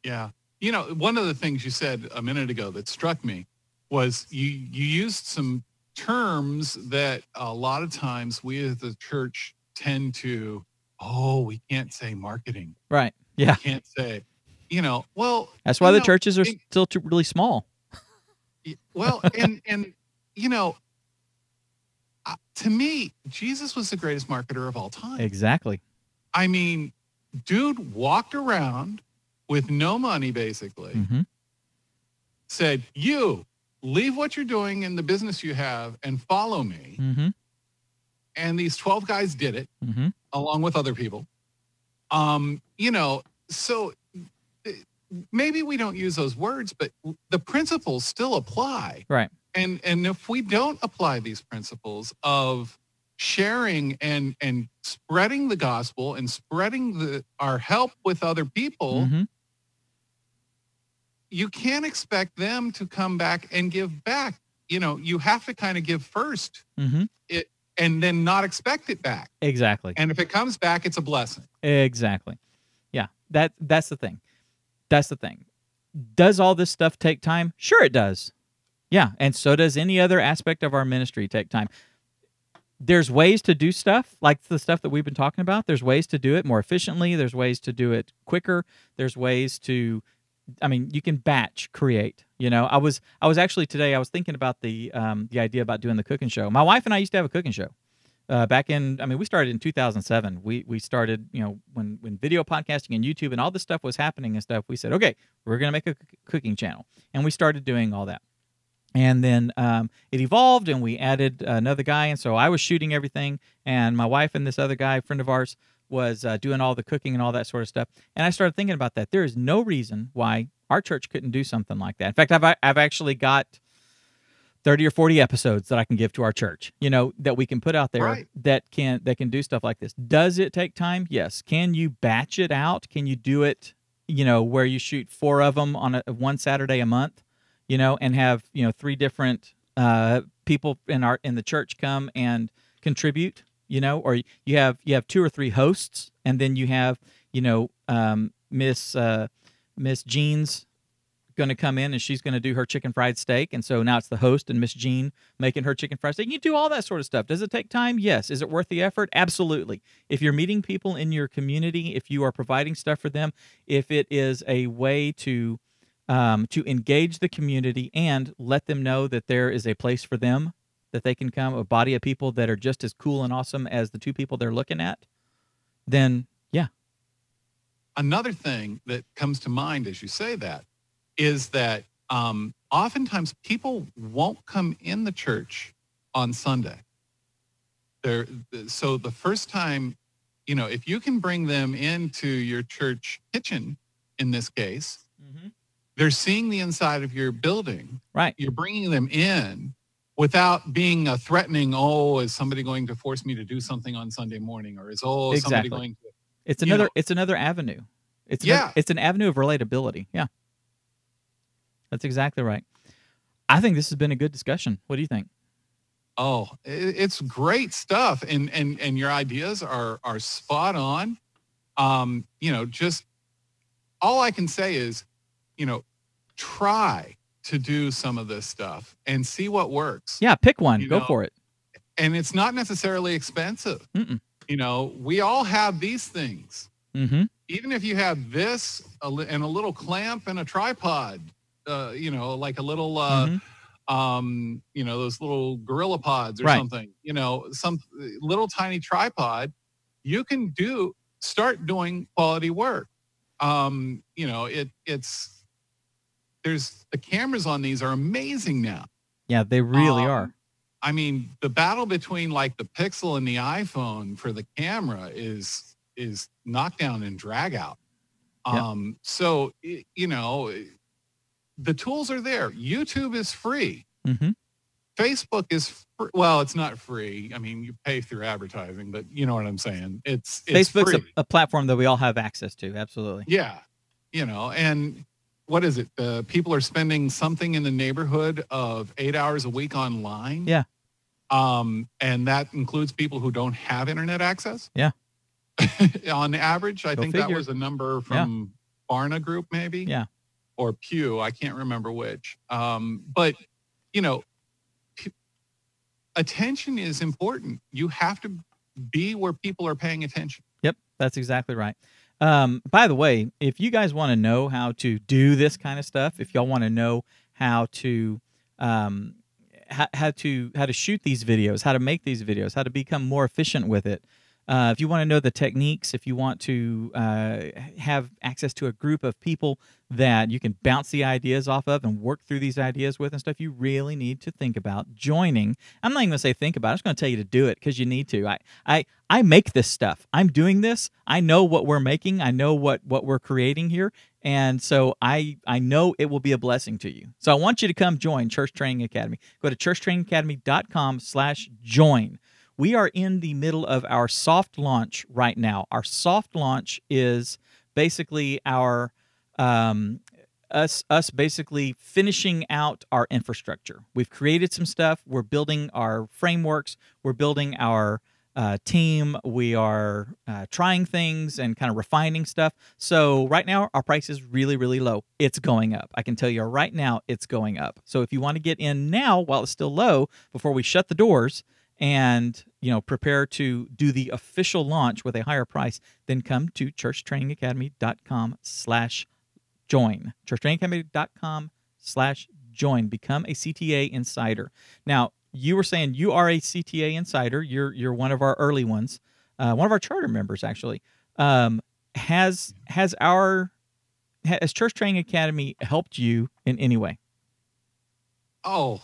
Yeah. One of the things you said a minute ago that struck me was you used some terms that a lot of times we as the church tend to, we can't say marketing. Right. Yeah. We can't say, That's why the churches are still really small. Well, and to me, Jesus was the greatest marketer of all time. Exactly. I mean, dude walked around with no money, basically, said, you leave what you're doing in the business you have and follow me. And these 12 guys did it along with other people. So maybe we don't use those words, but the principles still apply. Right. And if we don't apply these principles of sharing and spreading the gospel and spreading our help with other people, you can't expect them to come back and give back. You have to kind of give first, and then not expect it back. Exactly. And if it comes back, it's a blessing. Exactly. Yeah, that's the thing. That's the thing. Does all this stuff take time? Sure it does. Yeah, and so does any other aspect of our ministry take time. There's ways to do stuff, like the stuff that we've been talking about. There's ways to do it more efficiently. There's ways to do it quicker. There's ways to, you can batch create. I was actually today, I was thinking about the idea about doing the cooking show. My wife and I used to have a cooking show. Back in, we started in 2007. We started, when video podcasting and YouTube and all this stuff was happening and stuff, we said, okay, we're going to make a cooking channel. And we started doing all that. And then it evolved, and we added another guy. And so I was shooting everything, and my wife and this other guy, friend of ours, was doing all the cooking and all that sort of stuff. And I started thinking about that. There is no reason why our church couldn't do something like that. In fact, I've actually got 30 or 40 episodes that I can give to our church, that we can put out there that can do stuff like this. Does it take time? Yes. Can you batch it out? Can you do it, where you shoot 4 of them on one Saturday a month, and have, 3 different people in the church come and contribute, or you have 2 or 3 hosts, and then you have, Miss Jean's going to come in and she's going to do her chicken fried steak, and so now it's the host and Miss Jean making her chicken fried steak. You do all that sort of stuff. Does it take time? Yes. Is it worth the effort? Absolutely. If you're meeting people in your community, if you are providing stuff for them, if it is a way to engage the community and let them know that there is a place for them, that they can come, a body of people that are just as cool and awesome as the 2 people they're looking at, then yeah. Another thing that comes to mind as you say that is that oftentimes people won't come in the church on Sunday. So the first time, if you can bring them into your church kitchen, in this case, they're seeing the inside of your building. Right. You're bringing them in without being threatening, is somebody going to force me to do something on Sunday morning? Or is somebody going to... It's another avenue. It's an avenue of relatability. Yeah. That's exactly right. I think this has been a good discussion. What do you think? Oh, it's great stuff. And your ideas are spot on. Just all I can say is, try to do some of this stuff and see what works. Yeah, pick one. Go for it. And it's not necessarily expensive. We all have these things. Even if you have this and a little clamp and a tripod, like a little, those little gorilla pods or something, some little tiny tripod, you can start doing quality work. The cameras on these are amazing now. Yeah, they really are. The battle between like the Pixel and the iPhone for the camera is knockdown and drag out. So, the tools are there. YouTube is free. Facebook is well, it's not free. You pay through advertising, but you know what I'm saying. It's Facebook's free. a platform that we all have access to. Absolutely. Yeah. And what is it? People are spending something in the neighborhood of 8 hours a week online. Yeah. And that includes people who don't have internet access. Yeah. On average, I think that was a number from Barna Group, maybe. Yeah. Or Pew, I can't remember which. But attention is important. You have to be where people are paying attention. Yep, that's exactly right. By the way, if you guys want to know how to do this kind of stuff, if y'all want to know how to how to shoot these videos, how to make these videos, how to become more efficient with it, if you want to know the techniques, if you want to have access to a group of people that you can bounce the ideas off of and work through these ideas with and stuff, you really need to think about joining. I'm not even going to say think about it. I'm just going to tell you to do it because you need to. I make this stuff. I'm doing this. I know what we're making. I know what we're creating here. And so I know it will be a blessing to you. So I want you to come join Church Training Academy. Go to churchtrainingacademy.com/join. We are in the middle of our soft launch right now. Our soft launch is basically our us basically finishing out our infrastructure. We've created some stuff. We're building our frameworks. We're building our team. We are trying things and kind of refining stuff. So right now, our price is really, really low. It's going up. I can tell you right now, it's going up. So if you want to get in now while it's still low, before we shut the doors and prepare to do the official launch with a higher price, then come to churchtrainingacademy.com/join. churchtrainingacademy.com/join. Become a CTA Insider. Now, you were saying you are a CTA Insider. You're one of our early ones, one of our charter members actually. Has Church Training Academy helped you in any way? Oh,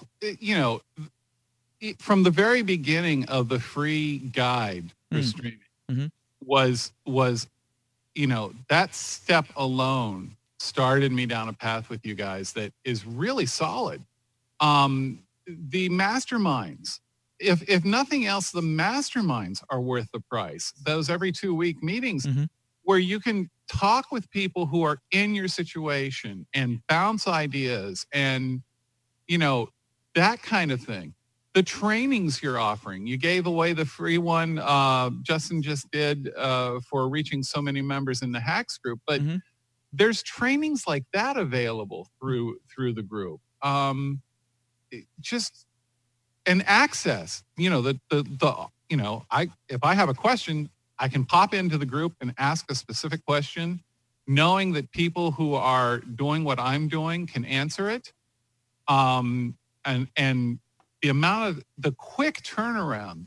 from the very beginning of the free guide for streaming was that step alone started me down a path with you guys that is really solid. The masterminds, if nothing else, the masterminds are worth the price. Those every 2-week meetings where you can talk with people who are in your situation and bounce ideas and, that kind of thing. The trainings you're offering, you gave away the free one Justin just did for reaching so many members in the Hacks group, but there's trainings like that available through the group. Just an access, if I have a question, I can pop into the group and ask a specific question, knowing that people who are doing what I'm doing can answer it. And the amount of the quick turnaround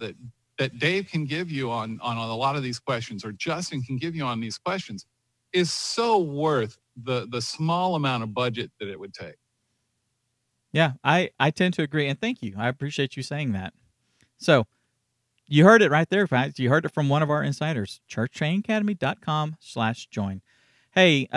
that Dave can give you on a lot of these questions, or Justin can give you on these questions, is so worth the small amount of budget that it would take. Yeah, I tend to agree, and thank you. I appreciate you saying that. So you heard it right there, guys. You heard it from one of our insiders, churchtrainingacademy.com/join. Hey,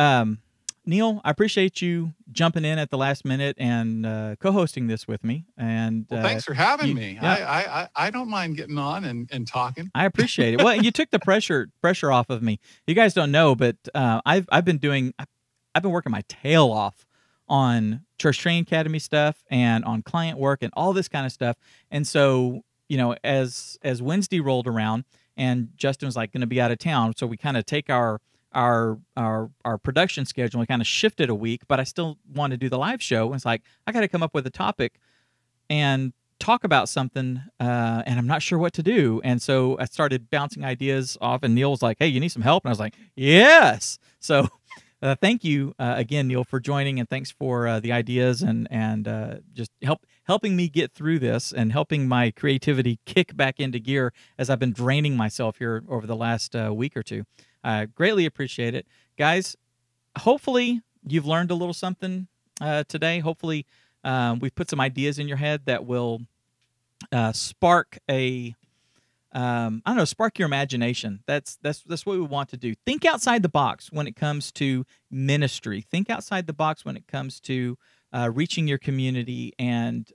Neil, I appreciate you jumping in at the last minute and co-hosting this with me. And thanks for having me. Yeah. I don't mind getting on and talking. I appreciate it. Well, you took the pressure off of me. You guys don't know, but I've been working my tail off on Church Training Academy stuff and on client work and all this kind of stuff. And so, as Wednesday rolled around and Justin was going to be out of town, so we kind of take our production schedule and kind of shifted a week, but I still want to do the live show. And it's I got to come up with a topic and talk about something, and I'm not sure what to do. And so I started bouncing ideas off, and Neil was like, "Hey, you need some help?" And I was like, "Yes." So thank you again, Neil, for joining, and thanks for the ideas and just helping me get through this and helping my creativity kick back into gear as I've been draining myself here over the last week or two. I greatly appreciate it. Guys, hopefully you've learned a little something today. Hopefully we've put some ideas in your head that will spark spark your imagination. That's what we want to do. Think outside the box when it comes to ministry. Think outside the box when it comes to reaching your community, and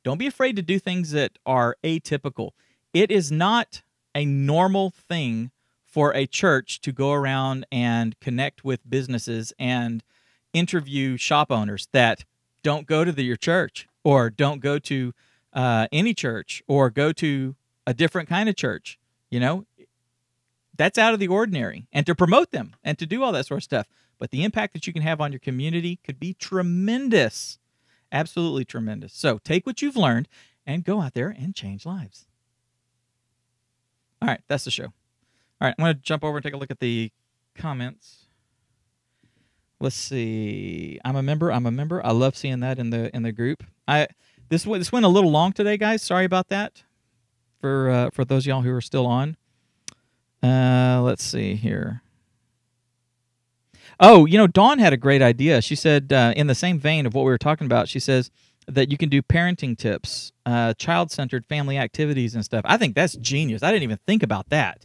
don't be afraid to do things that are atypical. It is not a normal thing for a church to go around and connect with businesses and interview shop owners that don't go to your church, or don't go to any church, or go to a different kind of church. That's out of the ordinary, and to promote them and to do all that sort of stuff. But the impact that you can have on your community could be tremendous, absolutely tremendous. So take what you've learned and go out there and change lives. All right, that's the show. All right, I'm going to jump over and take a look at the comments. Let's see. I'm a member. I love seeing that in the group. This went a little long today, guys. Sorry about that. For those of y'all who are still on. Let's see here. Oh, Dawn had a great idea. She said, in the same vein of what we were talking about, she says that you can do parenting tips, child-centered family activities and stuff. I think that's genius. I didn't even think about that.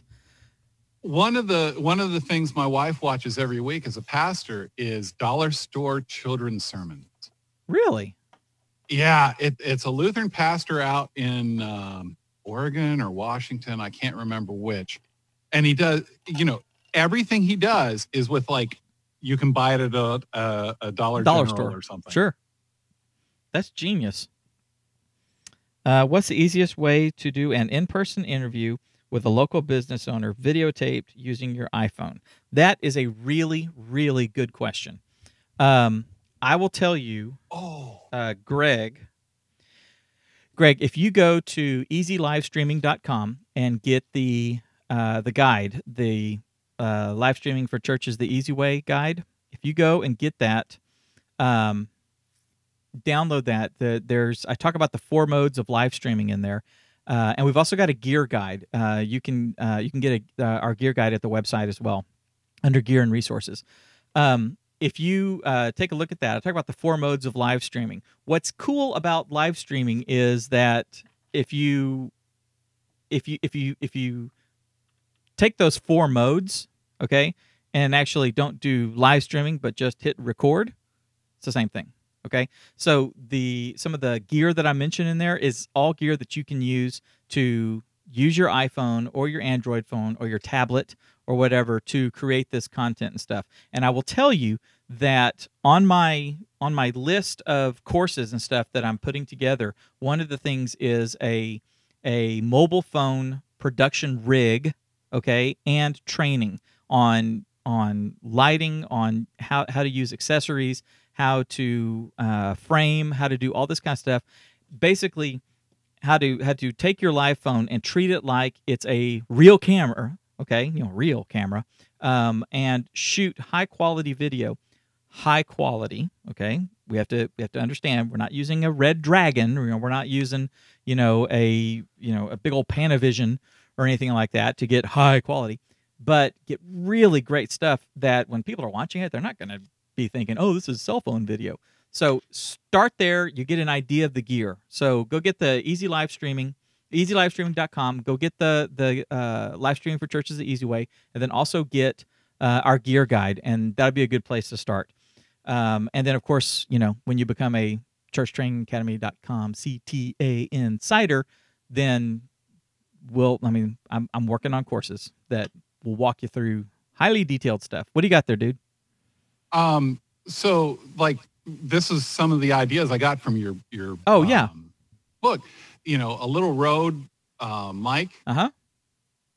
One of the things my wife watches every week as a pastor is dollar store children's sermons. Really? Yeah, it's a Lutheran pastor out in Oregon or Washington. I can't remember which. And he does, everything he does is with you can buy it at a Dollar General Store or something. Sure. That's genius. What's the easiest way to do an in-person interview with a local business owner videotaped using your iPhone? That is a really, really good question. I will tell you, Greg, if you go to easylivestreaming.com and get the guide, the live streaming for churches the easy way guide, if you go and get that, download that. I talk about the 4 modes of live streaming in there, and we've also got a gear guide. You can get our gear guide at the website as well, under gear and resources. If you take a look at that, I talk about the 4 modes of live streaming. What's cool about live streaming is that if you take those 4 modes, okay, and actually don't do live streaming but just hit record, it's the same thing. Okay, so some of the gear that I mentioned in there is all gear that you can use to use your iPhone or your Android phone or your tablet or whatever to create this content and stuff. And I will tell you that on my list of courses and stuff that I'm putting together, one of the things is a mobile phone production rig, okay, and training on lighting, on how to use accessories, how to frame, how to do all this kind of stuff. Basically, how to take your live phone and treat it like it's a real camera, okay, real camera, and shoot high quality video. High quality, okay. We have to understand we're not using a Red Dragon. We're not using a big old Panavision or anything like that to get high quality, but get really great stuff that when people are watching it, they're not going to be thinking, oh, this is cell phone video. So start there. You get an idea of the gear. So go get the Easy Live Streaming, easylivestreaming.com. Go get the live streaming for churches the easy way, and then also get our gear guide, and that'd be a good place to start. And then, of course, when you become a churchtrainingacademy.com CTA insider, then I'm working on courses that will walk you through highly detailed stuff. What do you got there, dude? So like this is some of the ideas I got from your book. A little Rode mic,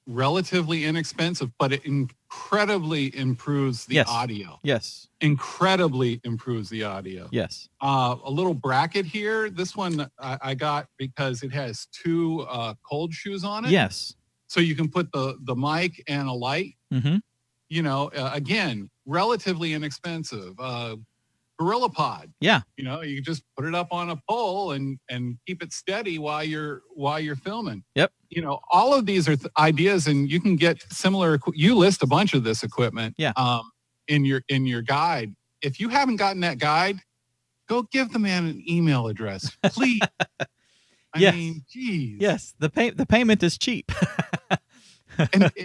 relatively inexpensive, but it incredibly improves the audio. Yes. Incredibly improves the audio. Yes. A little bracket here. This one I got because it has 2 cold shoes on it. Yes. So you can put the mic and a light. Mm-hmm. Again, relatively inexpensive. Gorilla Pod. Yeah. You can just put it up on a pole and keep it steady while you're filming. Yep. All of these are ideas, and you can get similar. You list a bunch of this equipment. Yeah. In your guide. If you haven't gotten that guide, go give the man an email address, please. I mean, geez. Yes. The payment is cheap.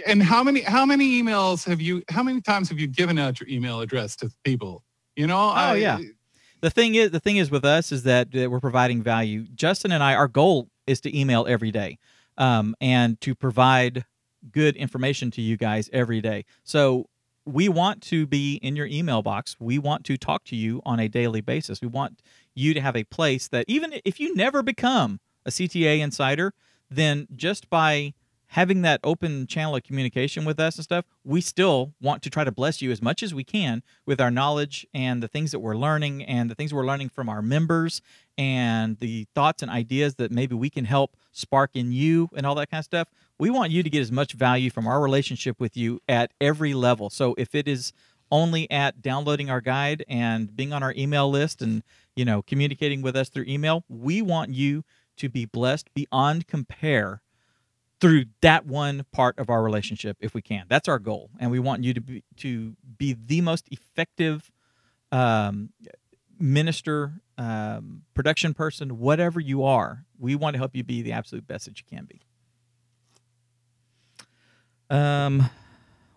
and how many emails how many times have you given out your email address to people? The thing is with us is that we're providing value. Justin and I, our goal is to email every day, and to provide good information to you guys every day. So we want to be in your email box. We want to talk to you on a daily basis. We want you to have a place that even if you never become a CTA insider, then just by having that open channel of communication with us and stuff, we still want to try to bless you as much as we can with our knowledge and the things that we're learning and the things we're learning from our members and the thoughts and ideas that maybe we can help spark in you and all that kind of stuff. We want you to get as much value from our relationship with you at every level. So if it is only at downloading our guide and being on our email list and communicating with us through email, we want you to be blessed beyond compare through that one part of our relationship, if we can. That's our goal, and we want you to be the most effective minister, production person, whatever you are. We want to help you be the absolute best that you can be.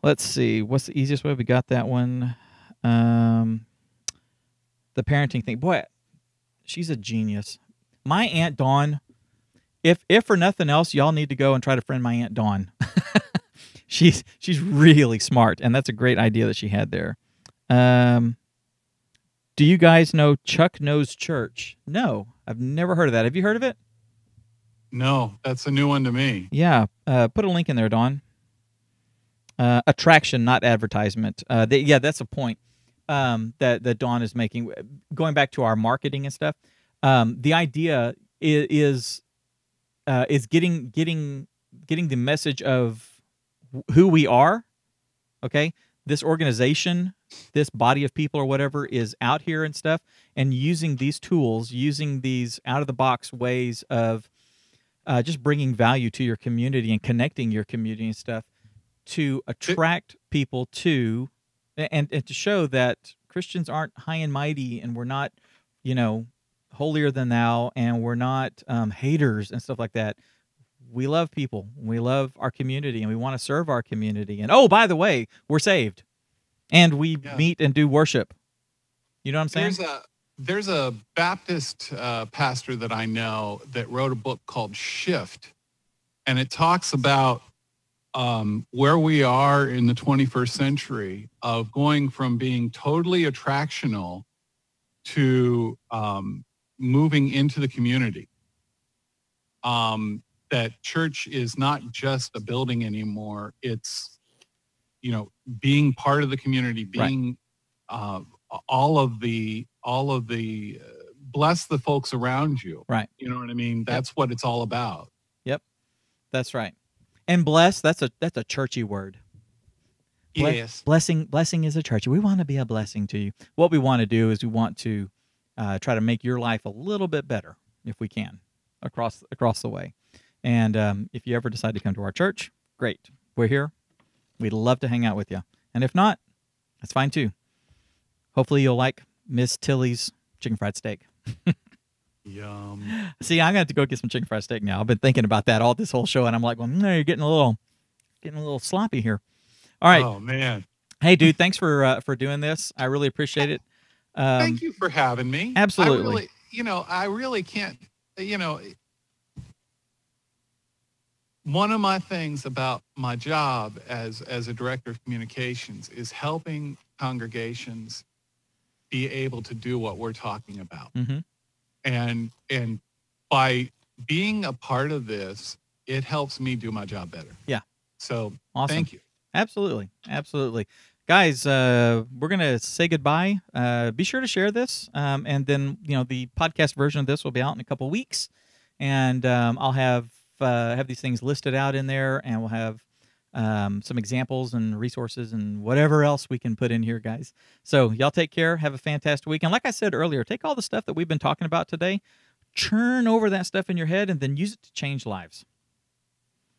Let's see. What's the easiest way? We got that one. The parenting thing. Boy, she's a genius. My Aunt Dawn. If for nothing else, y'all need to go and try to friend my Aunt Dawn. She's really smart, and that's a great idea that she had there. Do you guys know Chuck Knows Church? No, I've never heard of that. Have you heard of it? No, that's a new one to me. Yeah, put a link in there, Dawn. Attraction, not advertisement. Yeah, that's a point that Dawn is making. Going back to our marketing and stuff, the idea is getting the message of who we are. Okay, this organization, this body of people or whatever is out here and stuff, and using these tools, using these out of the box ways of just bringing value to your community and connecting your community and stuff to attract people to, and to show that Christians aren't high and mighty, and we're not, holier than thou, and we're not haters and stuff like that. We love people. We love our community, and we want to serve our community. And oh, by the way, we're saved, and we meet and do worship. You know what I'm saying? There's a Baptist pastor that I know that wrote a book called Shift, and it talks about where we are in the 21st century of going from being totally attractional to moving into the community. That church is not just a building anymore. It's, being part of the community, being all of the bless the folks around you. Right. You know what I mean? That's what it's all about. Yep. That's right. And bless, that's a churchy word. Yes. Blessing is a churchy. We want to be a blessing to you. What we want to do is we want to try to make your life a little bit better if we can across the way. And if you ever decide to come to our church, great. We're here. We'd love to hang out with you. And if not, that's fine too. Hopefully you'll like Miss Tilly's chicken fried steak. Yum. See, I'm going to have to go get some chicken fried steak now. I've been thinking about that all this whole show, and I'm like, well, no, you're getting a little sloppy here. All right. Oh, man. Hey, dude, thanks for doing this. I really appreciate it. Thank you for having me. Absolutely. I really can't, one of my things about my job as a director of communications is helping congregations be able to do what we're talking about. Mm-hmm. And by being a part of this, it helps me do my job better. Yeah. So awesome. Thank you. Absolutely. Absolutely. Guys, we're going to say goodbye. Be sure to share this. And then, the podcast version of this will be out in a couple weeks. And I'll have these things listed out in there, and we'll have some examples and resources and whatever else we can put in here, guys. So y'all take care. Have a fantastic week. And like I said earlier, take all the stuff that we've been talking about today, churn over that stuff in your head, and then use it to change lives.